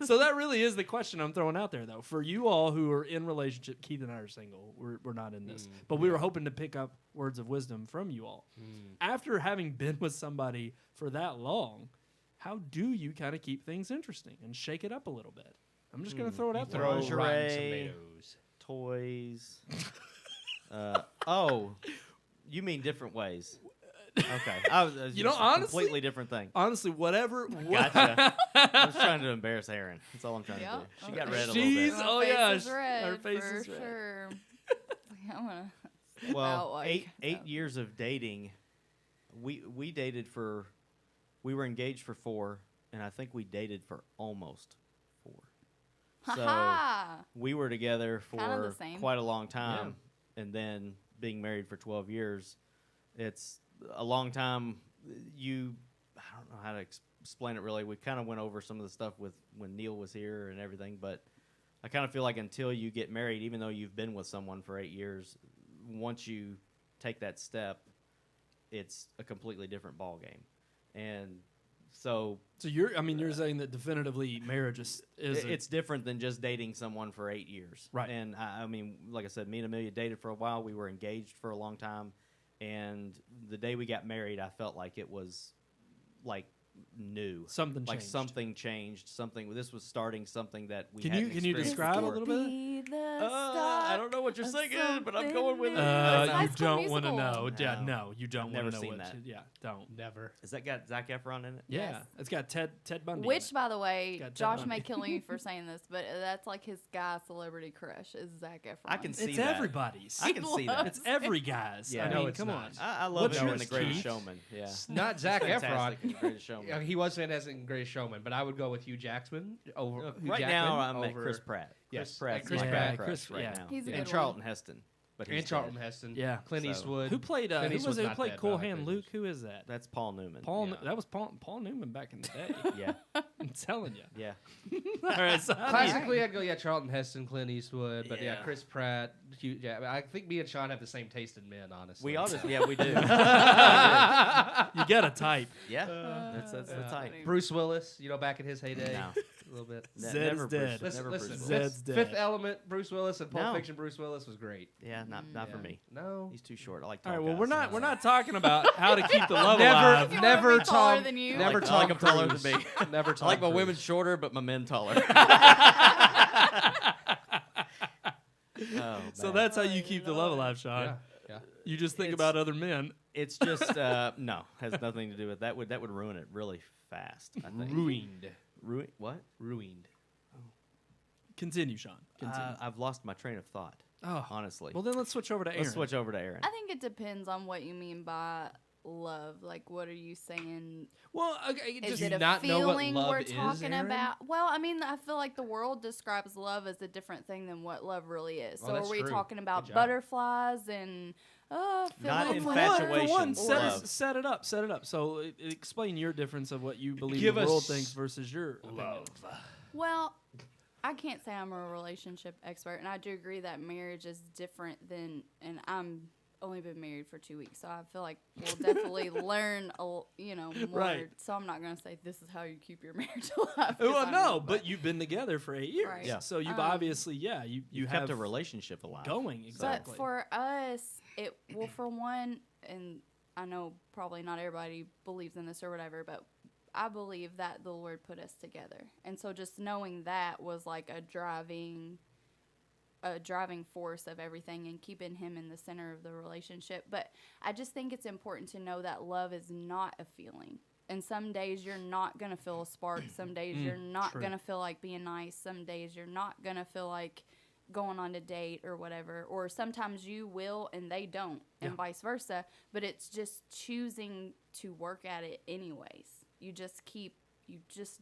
So that really is the question I'm throwing out there, though. For you all who are in relationship, Keith and I are single. We're not in this, but we were hoping to pick up words of wisdom from you all. After having been with somebody for that long, how do you kind of keep things interesting and shake it up a little bit? I'm just gonna throw it out there. Throw Lingerie. rotten tomatoes. Toys. Oh, you mean different ways. Okay. You know, it's a honestly- completely different thing. Honestly, whatever. Gotcha. I was trying to embarrass Erin. That's all I'm trying to Yep. do. She got Okay. red a She's- little oh, My face yeah, is red, her face for is red. sure. I'm gonna bit. step Well, out like eight years of dating. We dated for. We were engaged for 4, and I think we dated for almost 4. So Ha we were together Kinda the for same. quite a long time, and then being married for 12 years. It's a long time. I don't know how to explain it really. We kind of went over some of the stuff with when Neil was here and everything, but I kind of feel like until you get married, even though you've been with someone for 8 years, once you take that step, it's a completely different ball game. And so you're saying that definitively marriage is it's different than just dating someone for 8 years. Right. And I mean, like I said, me and Amelia dated for a while. We were engaged for a long time. And the day we got married, I felt like it was like new. Something like changed. Something changed. This was starting something that we Can hadn't you experienced describe a before. little bit? Be the I don't know what you're of singing, but I'm something going with it. new. You High School don't want to Musical. know. Yeah, No. no, you don't I've want never to know seen what. that. Yeah, don't. Never. Has that got Zac Efron in it? Yeah, Yes. it's got Ted Bundy. in Which, it. by the way, Got Ted Josh Bundy. may kill me for saying this, but that's like his guy celebrity crush is Zac Efron. I can see It's that. everybody's. I can see that. It's every guy's. Yeah. I No, mean, it's come not. on. I love What's him in yours, The Greatest Keith? Showman. Yeah. Not Zac Fantastic in Efron. The Greatest Showman. Yeah, he was fantastic in Greatest Showman, but I would go with Hugh Jackman over Hugh Right Jackman now, I'm at over- Chris Pratt. Yes, Chris Pratt's Chris my Pratt. crush Chris- right yeah. now. He's a and good Charlton one. Heston. But and he's Charlton dead. Heston. Yeah. Clint So- Eastwood. Who played? Clint Who was Eastwood's it? Who not played dead, Cool but I Hand think Luke? he's- Who is that? That's Paul Newman. Paul. Yeah. That was Paul Newman back in the day. Yeah. I'm telling you. Yeah. All right. So how do you- Classically, I'd go Charlton Heston, Clint Eastwood, but yeah, Yeah. Chris Pratt, Hugh Jackman. I think me and Sean have the same taste in men, honestly. We all just, yeah, we do. you get a type. Yeah. That's the type. Bruce Willis, back in his heyday, No. a little bit. Zed Never is dead. Bruce, never Listen, Bruce Zed- Willis. Zed's dead. Fifth Element, Bruce Willis, and Pulp No. Fiction. Bruce Willis was great. Yeah, not for Yeah. me. No, He's too short. I like All tall right. Well, guys. we're not talking about how to keep the love never, alive. You wanna never be taller Tom, than you? never I like Tom them taller Cruise. than me. Never I Tom like my Cruise. women shorter, but my men taller. Oh, So man. that's how you keep the love alive, Sean. Yeah, yeah. You just think It's- about other men. It's just no, has nothing to do with that. Would ruin it really fast. I think. Ruined. What? Ruined. Continue, Sean. Continue. I've lost my train of thought. oh, Honestly, well then let's switch over to Aaron. let's switch over to Aaron. I think it depends on what you mean by love. Like, what are you saying? Well, okay, Is just it a not know what feeling love we're is, talking Aaron? about? Well, I mean, I feel like the world describes love as a different thing than what love really is. Well, So that's are we true. talking about Good job. butterflies and Not feelings? infatuation. For one, love. set it up. So explain your difference of what you believe Give the world us thinks versus your love. opinion. Well, I can't say I'm a relationship expert, and I do agree that marriage is different than, and I'm only been married for 2 weeks, so I feel like we'll definitely learn, more. Right. So I'm not gonna say this is how you keep your marriage alive. 'cause Well, I no, know, but you've been together for 8 years. Right. Yeah. So you've Um, obviously, you You have kept a relationship alive. going. But Exactly. for us, for one, and I know probably not everybody believes in this or whatever, but I believe that the Lord put us together. And so just knowing that was like a driving force of everything and keeping him in the center of the relationship. But I just think it's important to know that love is not a feeling. And some days you're not going to feel a spark. Some days you're not true. going to feel like being nice. Some days you're not going to feel like going on a date or whatever. Or sometimes you will and they don't, and vice versa. But it's just choosing to work at it anyways. You just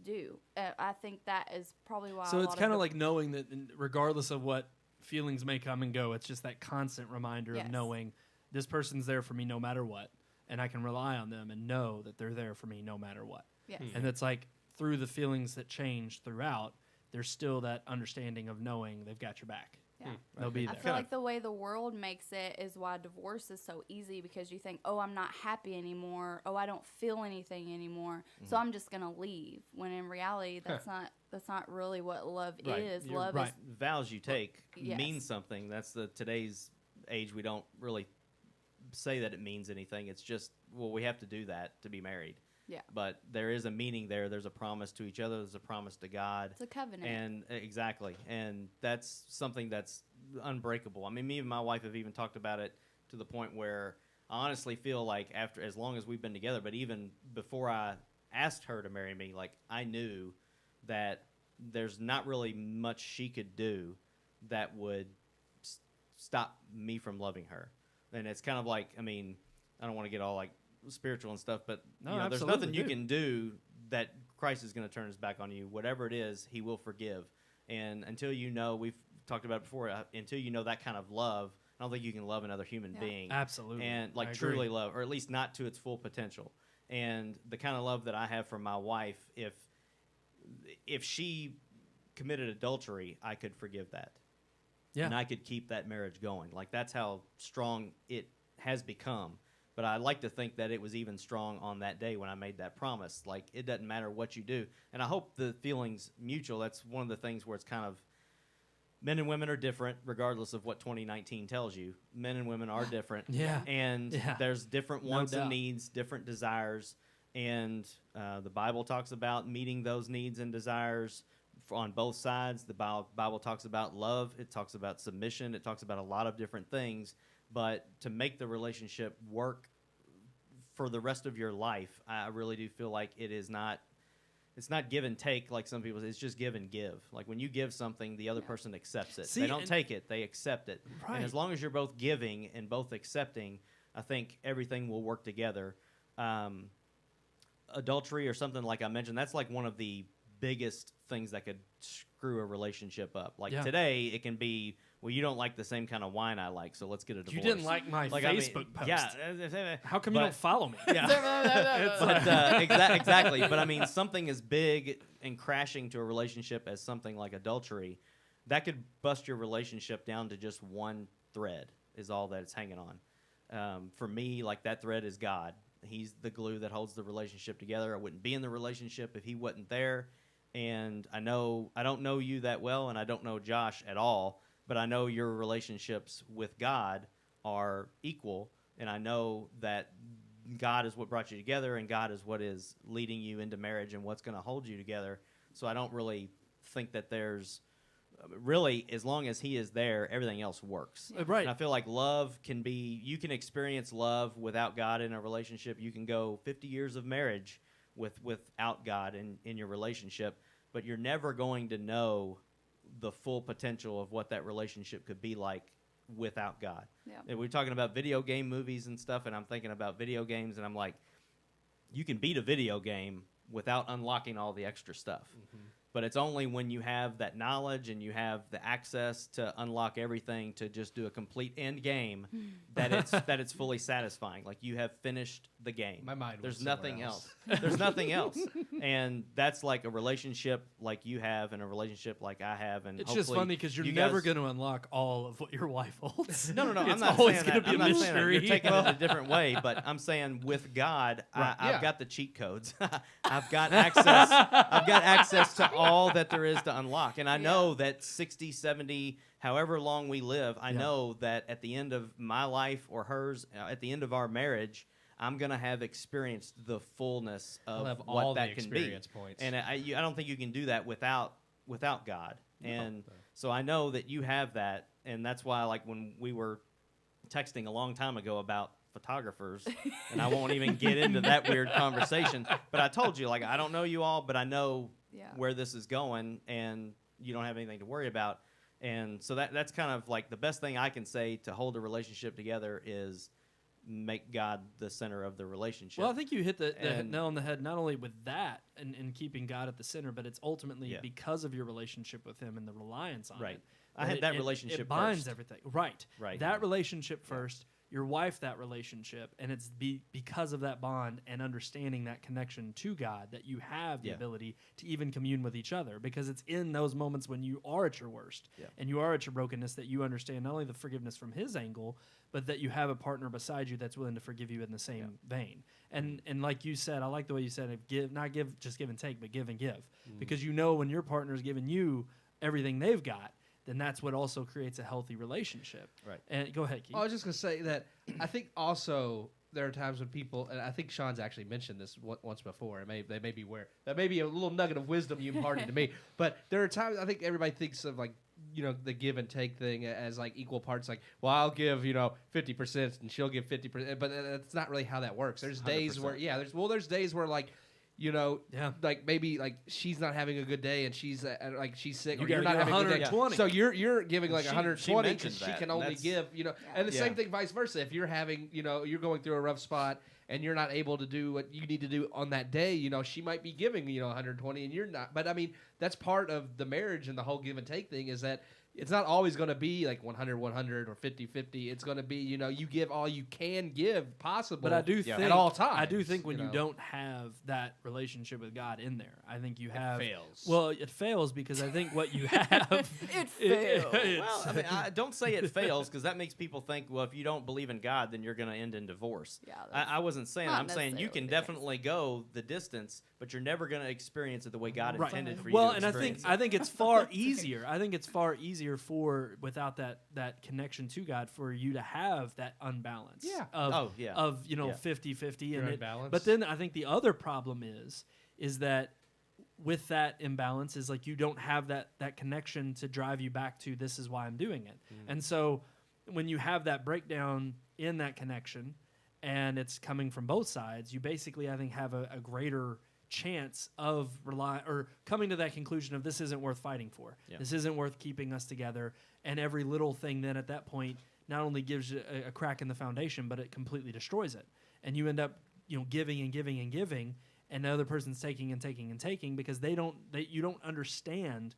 do. I think that is probably why. So it's kind of like knowing that regardless of what feelings may come and go, it's just that constant reminder Yes. of knowing this person's there for me no matter what, and I can rely on them and know that they're there for me no matter what. yes. And it's like through the feelings that change throughout, there's still that understanding of knowing they've got your back. Yeah. They'll be I there. feel like the way the world makes it is why divorce is so easy, because you think, oh, I'm not happy anymore. Oh, I don't feel anything anymore. So I'm just gonna leave. When in reality, that's not really what love Right. is. You're Love right. is Vows you take Yes. mean something. That's today's age. We don't really say that it means anything. It's just, well, we have to do that to be married. yeah. But there is a meaning there. There's a promise to each other. There's a promise to God. It's a covenant. And exactly. And that's something that's unbreakable. I mean, me and my wife have even talked about it to the point where I honestly feel like as long as we've been together, but even before I asked her to marry me, like I knew that there's not really much she could do that would stop me from loving her. And it's kind of like, I mean, I don't want to get all like spiritual and stuff, but No, there's absolutely, nothing you dude. can do that Christ is going to turn his back on you. Whatever it is, he will forgive. And until you know, we've talked about it before, until you know that kind of love, I don't think you can love another human Yeah. being. Absolutely. And I like agree. truly love, or at least not to its full potential. And the kind of love that I have for my wife, if she committed adultery, I could forgive that. Yeah. And I could keep that marriage going. Like that's how strong it has become. But I like to think that it was even strong on that day when I made that promise. Like, it doesn't matter what you do. And I hope the feeling's mutual. That's one of the things where it's kind of, men and women are different regardless of what 2019 tells you. Men and women are different. Yeah. And Yeah. there's different No wants and doubt. needs, different desires. And the Bible talks about meeting those needs and desires on both sides. The Bible talks about love. It talks about submission. It talks about a lot of different things. But to make the relationship work for the rest of your life, I really do feel like it's not give and take like some people say. It's just give and give. Like when you give something, the other person accepts it. See, they don't and- take it, they accept it. Right. And as long as you're both giving and both accepting, I think everything will work together. Adultery or something like I mentioned, that's like one of the biggest things that could screw a relationship up. Like Yeah. today, it can be, well, you don't like the same kind of wine I like, so let's get a divorce. You didn't like my I mean, Facebook post. Yeah. How come you don't follow me? Yeah. But, exactly. But I mean, something as big and crashing to a relationship as something like adultery, that could bust your relationship down to just one thread is all that it's hanging on. For me, like that thread is God. He's the glue that holds the relationship together. I wouldn't be in the relationship if he wasn't there. And I don't know you that well, and I don't know Josh at all, but I know your relationships with God are equal, and I know that God is what brought you together, and God is what is leading you into marriage and what's going to hold you together. So I don't really think that there's really, as long as he is there, everything else works. Right. And I feel like love can be, you can experience love without God in a relationship. You can go 50 years of marriage without God in your relationship, but you're never going to know the full potential of what that relationship could be like without God. Yeah. And we're talking about video game movies and stuff, and I'm thinking about video games, and I'm like, you can beat a video game without unlocking all the extra stuff. Mm-hmm. But it's only when you have that knowledge and you have the access to unlock everything to just do a complete end game that it's fully satisfying. Like you have finished the game. My mind was There's somewhere nothing else. else. There's nothing else. And that's like a relationship like you have and a relationship like I have. And It's just hopefully funny because you're you never guys- going to unlock all of what your wife holds. No. I'm It's not always saying gonna that. be I'm a not saying that. You're mystery. taking it a different way, but I'm saying with God, Right, I've yeah. got the cheat codes. I've got access. I've got access to all that there is to unlock, and I know that 60, 70, however long we live, I know that at the end of my life or hers, at the end of our marriage, I'm gonna have experienced the fullness of I'll have what all the that can be. experience points. And I don't think you can do that without God. And so I know that you have that, and that's why, like when we were texting a long time ago about photographers, and I won't even get into that weird conversation, but I told you, like, I don't know you all, but I know where this is going, and you don't have anything to worry about. And so that's kind of like the best thing I can say to hold a relationship together is make God the center of the relationship. Well, I think you hit the And- nail on the head, not only with that and keeping God at the center, but it's ultimately Yeah. because of your relationship with him and the reliance on Right. it. I had that It relationship binds first. everything. Right. Right. That relationship first, your wife that relationship, and it's because of that bond and understanding that connection to God that you have the Yeah. ability to even commune with each other, because it's in those moments when you are at your worst Yeah. and you are at your brokenness that you understand not only the forgiveness from his angle, but that you have a partner beside you that's willing to forgive you in the same vein. And like you said, I like the way you said it, not give just give and take, but give and give. Because you know when your partner is giving you everything they've got, then that's what also creates a healthy relationship. Right. And go ahead, Keith. I was just going to say that I think also there are times when people, and I think Sean's actually mentioned this once before, they may be aware. That may be a little nugget of wisdom you imparted to me. But there are times I think everybody thinks of like, the give and take thing as like equal parts. Like, well, I'll give 50% and she'll give 50%, but that's not really how that works. There's days where 100%. there's days where like. Like maybe like she's not having a good day and she's she's sick. You or you're gotta not give having a good day. 120. So you're giving like She 120 mentioned because she that, can and only that's- give and the Yeah. same thing vice versa. If you're having you're going through a rough spot and you're not able to do what you need to do on that day, she might be giving 120 and you're not. But I mean, that's part of the marriage and the whole give and take thing, is that it's not always going to be like 100 100 or 50 50. It's going to be you give all you can give possible. But I do think at all times. I do think when you don't have that relationship with God in there, I think you have fails. Well, it fails because I think what you have It fails. Well, I mean, I don't say it fails because that makes people think, well, if you don't believe in God, then you're going to end in divorce. Yeah, I wasn't saying. not I'm saying you can necessarily the case. definitely go the distance, but you're never going to experience it the way God Right. intended for you Well, to and experience I think it's far easier. I think it's far easier for without that connection to God for you to have that unbalance. Yeah. Of, yeah. Of Yeah. 50-50 Your and unbalance. But then I think the other problem is that with that imbalance is like you don't have that connection to drive you back to this is why I'm doing it. And so when you have that breakdown in that connection and it's coming from both sides, you basically I think have a greater chance of coming to that conclusion of this isn't worth fighting for. Yeah. This isn't worth keeping us together. And every little thing then at that point not only gives you a crack in the foundation, but it completely destroys it. And you end up giving and giving and giving, and the other person's taking and taking and taking because you don't understand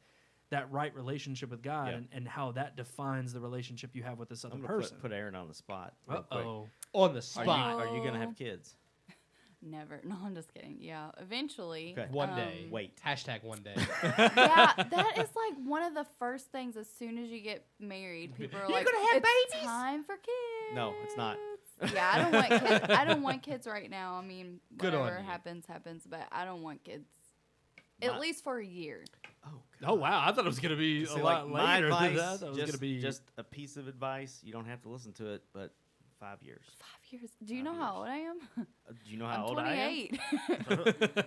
that right relationship with God Yeah. and how that defines the relationship you have with this other I'm going to person. put Aaron on the spot. real quick. Uh-oh. On the Are spot. you going to have kids? Never. No, I'm just kidding. Yeah, eventually. Okay. One day. Wait. Hashtag one day. Yeah, that is like one of the first things as soon as you get married. People are like, gonna have it's babies?" time for kids. No, it's not. Yeah, I don't want kids. I don't want kids right now. I mean, Good on whatever you. happens, but I don't want kids. At My- least for a year. Oh wow! I thought it was gonna be See, a like, lot my later than advice, that. I thought it was just, gonna be just a piece of advice. You don't have to listen to it, but 5 years. 5 years. Do you 5 know how years. old I am? Do you know how I'm old 28. I am?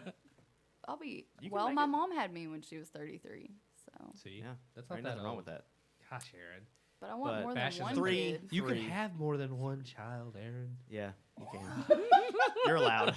I'll be. You can Well, make my it. mom had me when she was 33. So, See, Yeah, that's there not ain't that nothing wrong old. with that. Gosh, Aaron. but I want But more than fashion one three- kid. You can Three. have more than one child, Aaron. Yeah, you can. You're allowed.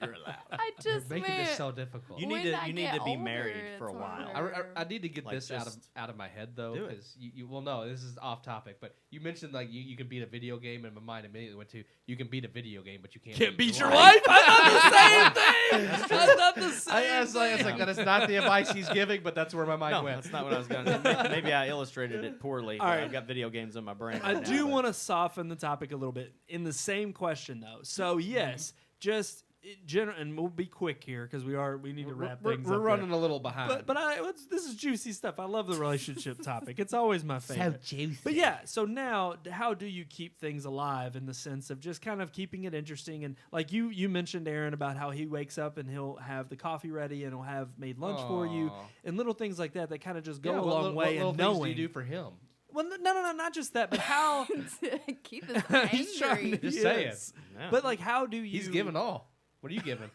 You're allowed. I just You're making meant this so difficult. You when need to I you need get to be older, married for a it's while. harder. I need to get Like, this just out of my head though, do it. because well, no, this is off topic. But you mentioned like you can beat a video game, and my mind immediately went to you can beat a video game, but you can't beat your wife. I thought the same thing. I thought the same. It's like that is not the advice he's giving, but that's where my mind No, went. that's not what I was going to. Maybe I illustrated it poorly. All but right. I've got video games in my brain. I right do now, want to soften the topic a little bit in the same question though. So yes, just general, and we'll be quick here because we need to wrap things We're up. running there. a little behind. But this is juicy stuff. I love the relationship topic. It's always my favorite. juicy. But yeah, so now how do you keep things alive in the sense of just kind of keeping it interesting? And like you mentioned, Aaron, about how he wakes up and he'll have the coffee ready and he'll have made lunch for you Aw. and little things like that that kind of just go Yeah, a what long little- way what little in things knowing. do you do for him? Well, no, not just that, but how Keep us angry. he's trying to Just saying. yes. Yeah. But like, how do you? He's giving all. What are you giving?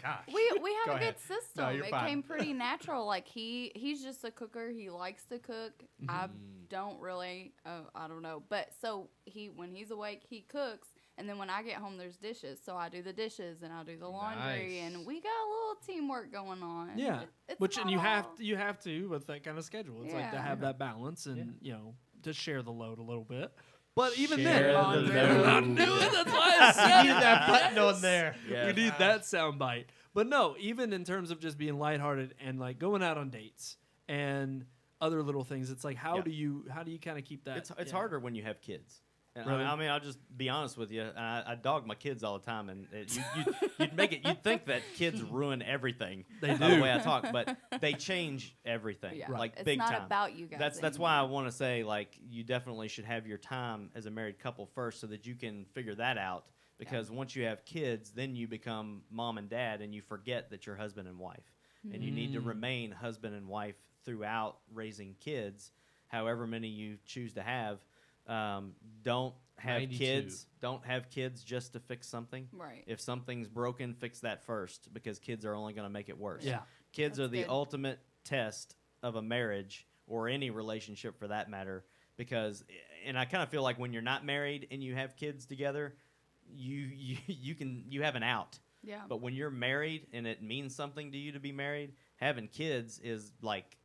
Gosh. We have Go a ahead. good system. No, you're it fine. came pretty natural. Like he's just a cooker. He likes to cook. I don't really. I don't know. But so when he's awake, he cooks. And then when I get home, there's dishes. So I do the dishes and I do the laundry, Nice. and we got a little teamwork going on. Yeah, It's which and not you have all- you have to with that kind of schedule. It's like to Yeah. have that balance and Yeah. to share the load a little bit. But even Share then, the load. I knew it. That's why I said You need that button on there. Yeah. We need that sound bite. But no, even in terms of just being lighthearted and like going out on dates and other little things, it's like how Yeah. do you kind of keep that? It's yeah. harder when you have kids. And Really? I mean, I'll just be honest with you. I dog my kids all the time, and you'd think that kids ruin everything. They by do. the way I talk, but they change everything, Yeah. like It's big not time. about you guys. That's why I want to say like you definitely should have your time as a married couple first, so that you can figure that out. Because once you have kids, then you become mom and dad, and you forget that you're husband and wife, and you need to remain husband and wife throughout raising kids, however many you choose to have. Don't have 92. kids. Don't have kids just to fix something. Right. If something's broken, fix that first, because kids are only going to make it worse. Yeah. Kids That's are the good. ultimate test of a marriage or any relationship for that matter. Because, and I kind of feel like when you're not married and you have kids together, you have an out. Yeah. But when you're married and it means something to you to be married, having kids is like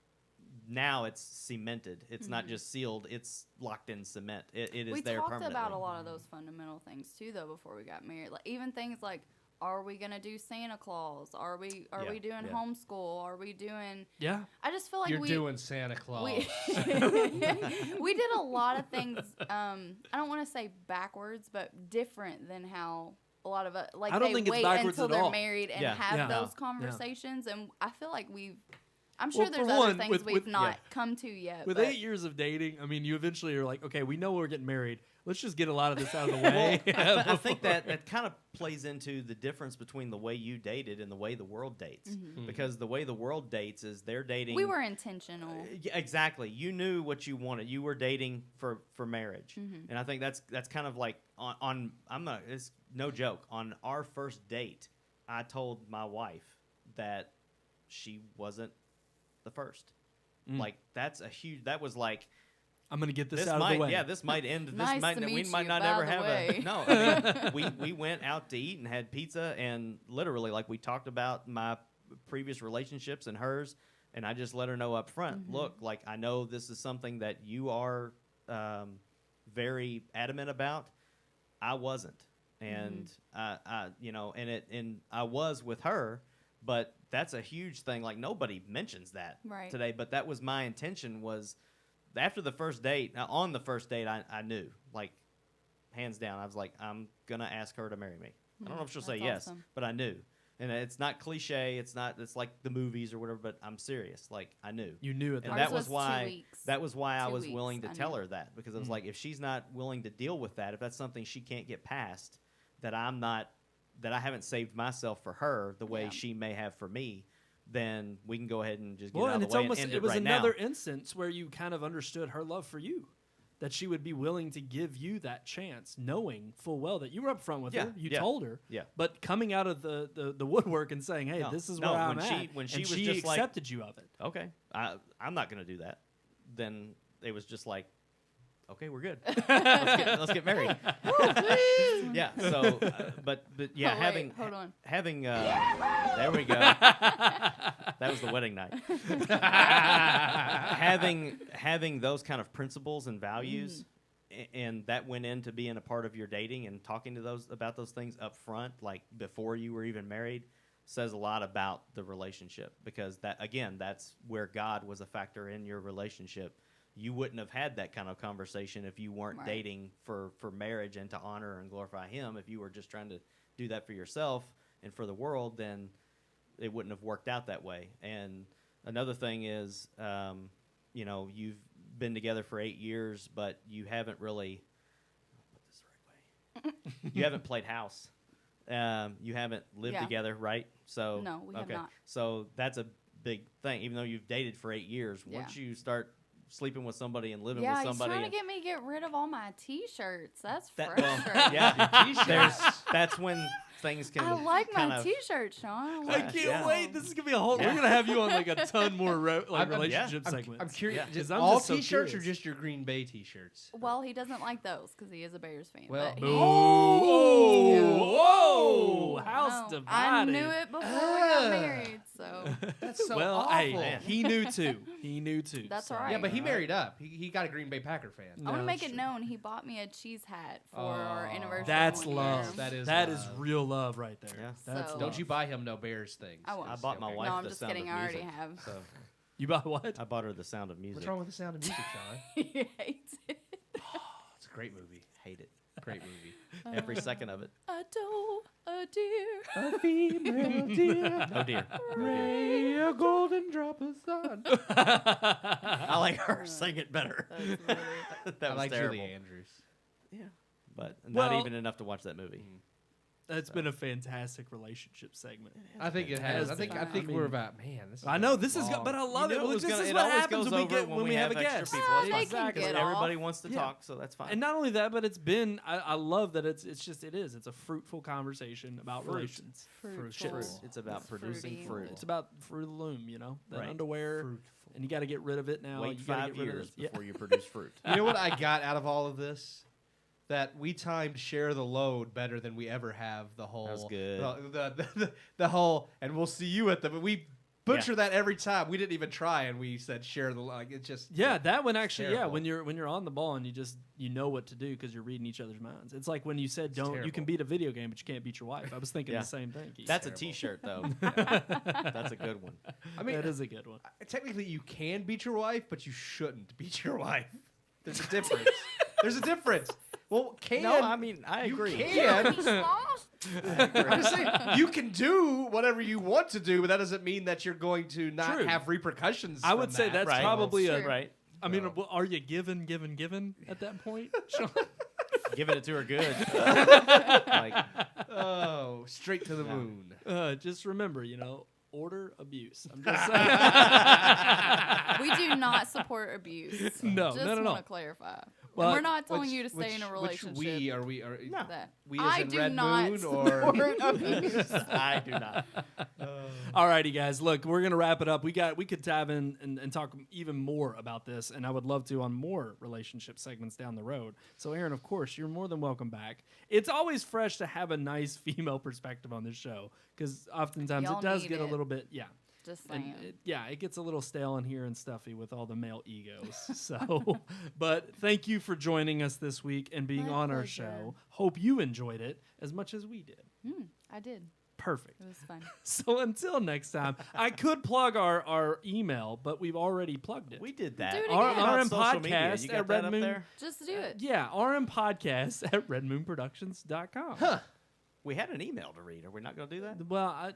now it's cemented. It's not just sealed. It's locked in cement. It is We there talked permanently. about a lot of those fundamental things too, though, before we got married. Like even things like, are we gonna do Santa Claus? Are we doing homeschool? Are we doing? Yeah. I just feel like You're doing Santa Claus. we we did a lot of things. I don't want to say backwards, but different than how a lot of us like. I don't they think it's wait backwards until at they're all. married and Yeah. have Yeah. those No. conversations, and I feel like I'm sure Well, there's for other one, things with- we've with- not come to yet. With but 8 years of dating, I mean, you eventually are like, okay, we know we're getting married. Let's just get a lot of this out of the way. I think that kind of plays into the difference between the way you dated and the way the world dates. Because the way the world dates is they're dating. we were intentional. Yeah, exactly. You knew what you wanted. You were dating for marriage, and I think that's kind of like on. I'm not. It's no joke. On our first date, I told my wife that she wasn't the first. Like that's a huge. That was like. I'm going to get this This out might, of the way. yeah, this might end. This Nice might to we meet might you, not by ever the have way. a no. I mean, we went out to eat and had pizza, and literally, like we talked about my previous relationships and hers, and I just let her know up front. Look, like I know this is something that you are very adamant about. I wasn't, and and I was with her, but that's a huge thing. Like nobody mentions that Right. today, but that was my intention. Was after the first date, on the first date, I knew, like, hands down, I was like, I'm going to ask her to marry me. I don't know if she'll say That's yes, awesome. but I knew. And it's not cliche. It's like the movies or whatever, but I'm serious. Like, I knew. You knew it. And Ours that was was 2 why weeks. that was why I 2 was weeks, willing to I tell knew. her that, because I was like, if she's not willing to deal with that, if that's something she can't get past, that I haven't saved myself for her the way Yeah. she may have for me, then we can go ahead and just get Well, out and of it's the way almost, and end it was right another now. instance where you kind of understood her love for you. That she would be willing to give you that chance, knowing full well that you were upfront with Yeah, her. You yeah, told her. yeah. But coming out of the woodwork and saying, hey, No, this is no, where I'm when at. she- when she and was she just like- accepted you of it. Okay, I'm not going to do that. Then it was just like, okay, we're good. let's get married. Yeah. So, but yeah, Oh, wait, hold on. having there we go. That was the wedding night. having those kind of principles and values, and that went into being a part of your dating and talking to about those things up front, like before you were even married, says a lot about the relationship, because that's where God was a factor in your relationship. You wouldn't have had that kind of conversation if you weren't Right. dating for marriage and to honor and glorify Him. If you were just trying to do that for yourself and for the world, then it wouldn't have worked out that way. And another thing is, you've been together for 8 years, but you haven't really, I'll put this the right way. You haven't played house. You haven't lived Yeah. together, right? So No, we have okay. not. So that's a big thing. Even though you've dated for 8 years, once you start sleeping with somebody and living Yeah, with he's somebody, trying to and get me to get rid of all my T-shirts. That's that, frustrating. that's when things can. I like my kind of- T-shirt, Sean. I can't Yeah. wait. This is gonna be a whole. Yeah. We're gonna have you on like a ton more I'm- relationship I'm, segments. I'm curious. Yeah. Just I'm all just so T-shirts or curious. just your Green Bay T-shirts? Well, he doesn't like those because he is a Bears fan. Well, but boo. he, Whoa! No, House I divided. knew it before we got married, so That's so well, awful. hey, he knew too. He knew too. That's so. right. Yeah, but he married up. He got a Green Bay Packer fan. I want No, to make that's it true. known he bought me a cheese hat for our Oh. anniversary. That's 1 love. year. That is love. real love right there. Yeah. That's So- love. Don't you buy him no Bears things. I won't. I bought my Okay. wife No, I'm the just Sound kidding. of I already Music. have. So You buy what? I bought her the Sound of Music. What's wrong with the Sound of Music, Sean? he hates it. It's a great movie. Hate it. Great movie. Every second of it. A deer. A female deer. Oh dear. Ray, a golden drop of sun. I like her sing it better. That's really- That I was like terrible. Julie Andrews. Yeah, but not Well- even enough to watch that movie. That's been a fantastic relationship segment. I think it has. I has think been. I think I we're mean, about man. This is I know getting this is, long. but I love You it. knew it Look, was this gonna- is it what always happens goes when we over get when we have a have extra guest. people. Ah, It's they fine. can Exactly. get Everybody off. wants to Yeah. talk, so that's fine. And not only that, but it's been. I love that it's a fruitful conversation about Fruit. relations. Fruitful. It's about It's producing fruity. fruit. It's about Fruit of the Loom, you know, that Right. underwear, Fruitful. and you got to get rid of it now. Wait you gotta 5 get rid of years it. Yeah. before you produce fruit. You know what I got out of all of this? That we timed Share the Load better than we ever have the whole. That was good. The whole, and we'll see you at the. We butcher that every time. We didn't even try, and we said share the like. It just that one actually. Terrible. When you're on the ball and you know what to do because you're reading each other's minds. It's like when you said you terrible. can beat a video game, but you can't beat your wife. I was thinking Yeah. the same thing. Keith. That's a T-shirt, though. That's a good one. I mean, that is a good one. technically you can beat your wife, but you shouldn't beat your wife. There's a difference. There's a difference. Well, No, I mean, I you agree. can. I'm just saying, you can do whatever you want to do, but that doesn't mean that you're going to not True. have repercussions. I would from say that. that's Right. probably True. a Right. I mean, are you given at that point, Sean? Giving it to her good. Like, Oh, straight to the moon. Just remember, order abuse. I'm just saying. We do not support abuse. No, Just no, no, no. want to clarify. Well, and we're not telling Which- you to stay in a relationship. Which we are we are No. that we as I in do Red not Moon support or abuse. I do not. Alrighty, guys. Look, we're gonna wrap it up. We could dive in and talk even more about this, and I would love to on more relationship segments down the road. So, Aaron, of course, you're more than welcome back. It's always fresh to have a nice female perspective on this show because oftentimes Y'all it does need get a it. little bit, Just and saying. it gets a little stale in here and stuffy with all the male egos. So, but thank you for joining us this week and being My on our pleasure. show. Hope you enjoyed it as much as we did. I did. Perfect. It was fun. So until next time, I could plug our email, but we've already plugged it. We did that. Do it Our- again. our- On social media. Podcast You at got Red that up Moon. there? Just do it. Yeah, RMPodcast at redmoonproductions.com. Huh. We had an email to read. Are we not going to do that? Well,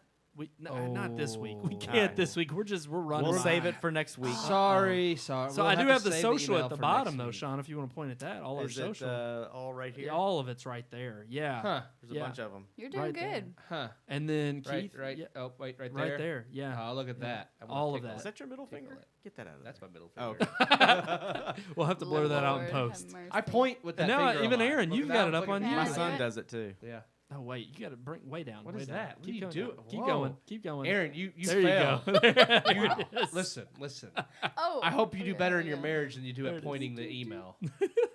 not this week. We Oh. can't Alright. this week. We're running. We'll by. save it for next week. Sorry. So We'll I do have to the save social email at the for bottom next though, week. Sean. If you want to point at that, all our Is it social, all right here? Yeah, all of it's right there. Yeah, Huh. There's a yeah. bunch of them. You're doing Right there. good. Huh. And then Right. Keith, Right. yeah, Oh, wait. Right there. right there. Yeah, Oh, look at that. I wanna All of tickle that. Is it. that your middle Tickle finger? it. Get that out of there. That's my middle Oh, finger. okay. we'll have to blur that out in Lord have post. mercy. I point with that And now finger a even lot. Aaron, Look you've at got that. it up Look on at you. My that. Yeah. son does it too. Yeah. Oh wait, you got to bring way down. What way is down. that? What Keep are you going. doing? Keep Whoa. going. Keep going. Aaron, you there failed. you go. There Wow. it is. Listen. Oh. I hope you do okay, better there in we your go. marriage than you do There at it is. pointing the email.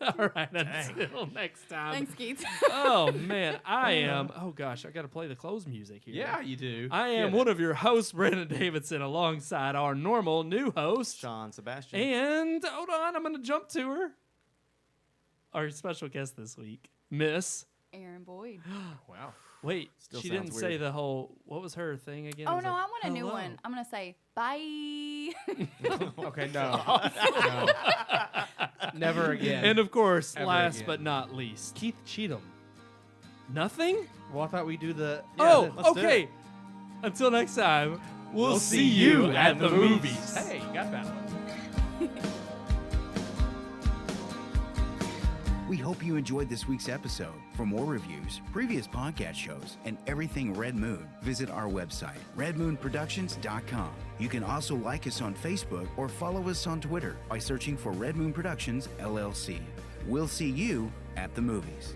All right, until next time. Thanks, Keith. Oh man, I am. Oh gosh, I got to play the close music here. Yeah, you do. I am Get one it. of your hosts, Brandon Davidson, alongside our normal new host. Sean Sebastian. And hold on, I'm going to jump to her. Our special guest this week, Miss. Aaron Boyd. Wow. Wait, Still she sounds didn't say weird. the whole. What was her thing again? It Oh was no, like, I want a new "Hello." one. I'm gonna say bye. Okay, no. No. Never again. And of course, Ever last again. but not least, Keith Cheatham. nothing. Well, I thought we'd do the. Oh, let's do okay. Until next time, we'll see you at the movies. Hey, you got that one. We hope you enjoyed this week's episode. For more reviews, previous podcast shows, and everything Red Moon, visit our website, redmoonproductions.com. You can also like us on Facebook or follow us on Twitter by searching for Red Moon Productions, LLC. We'll see you at the movies.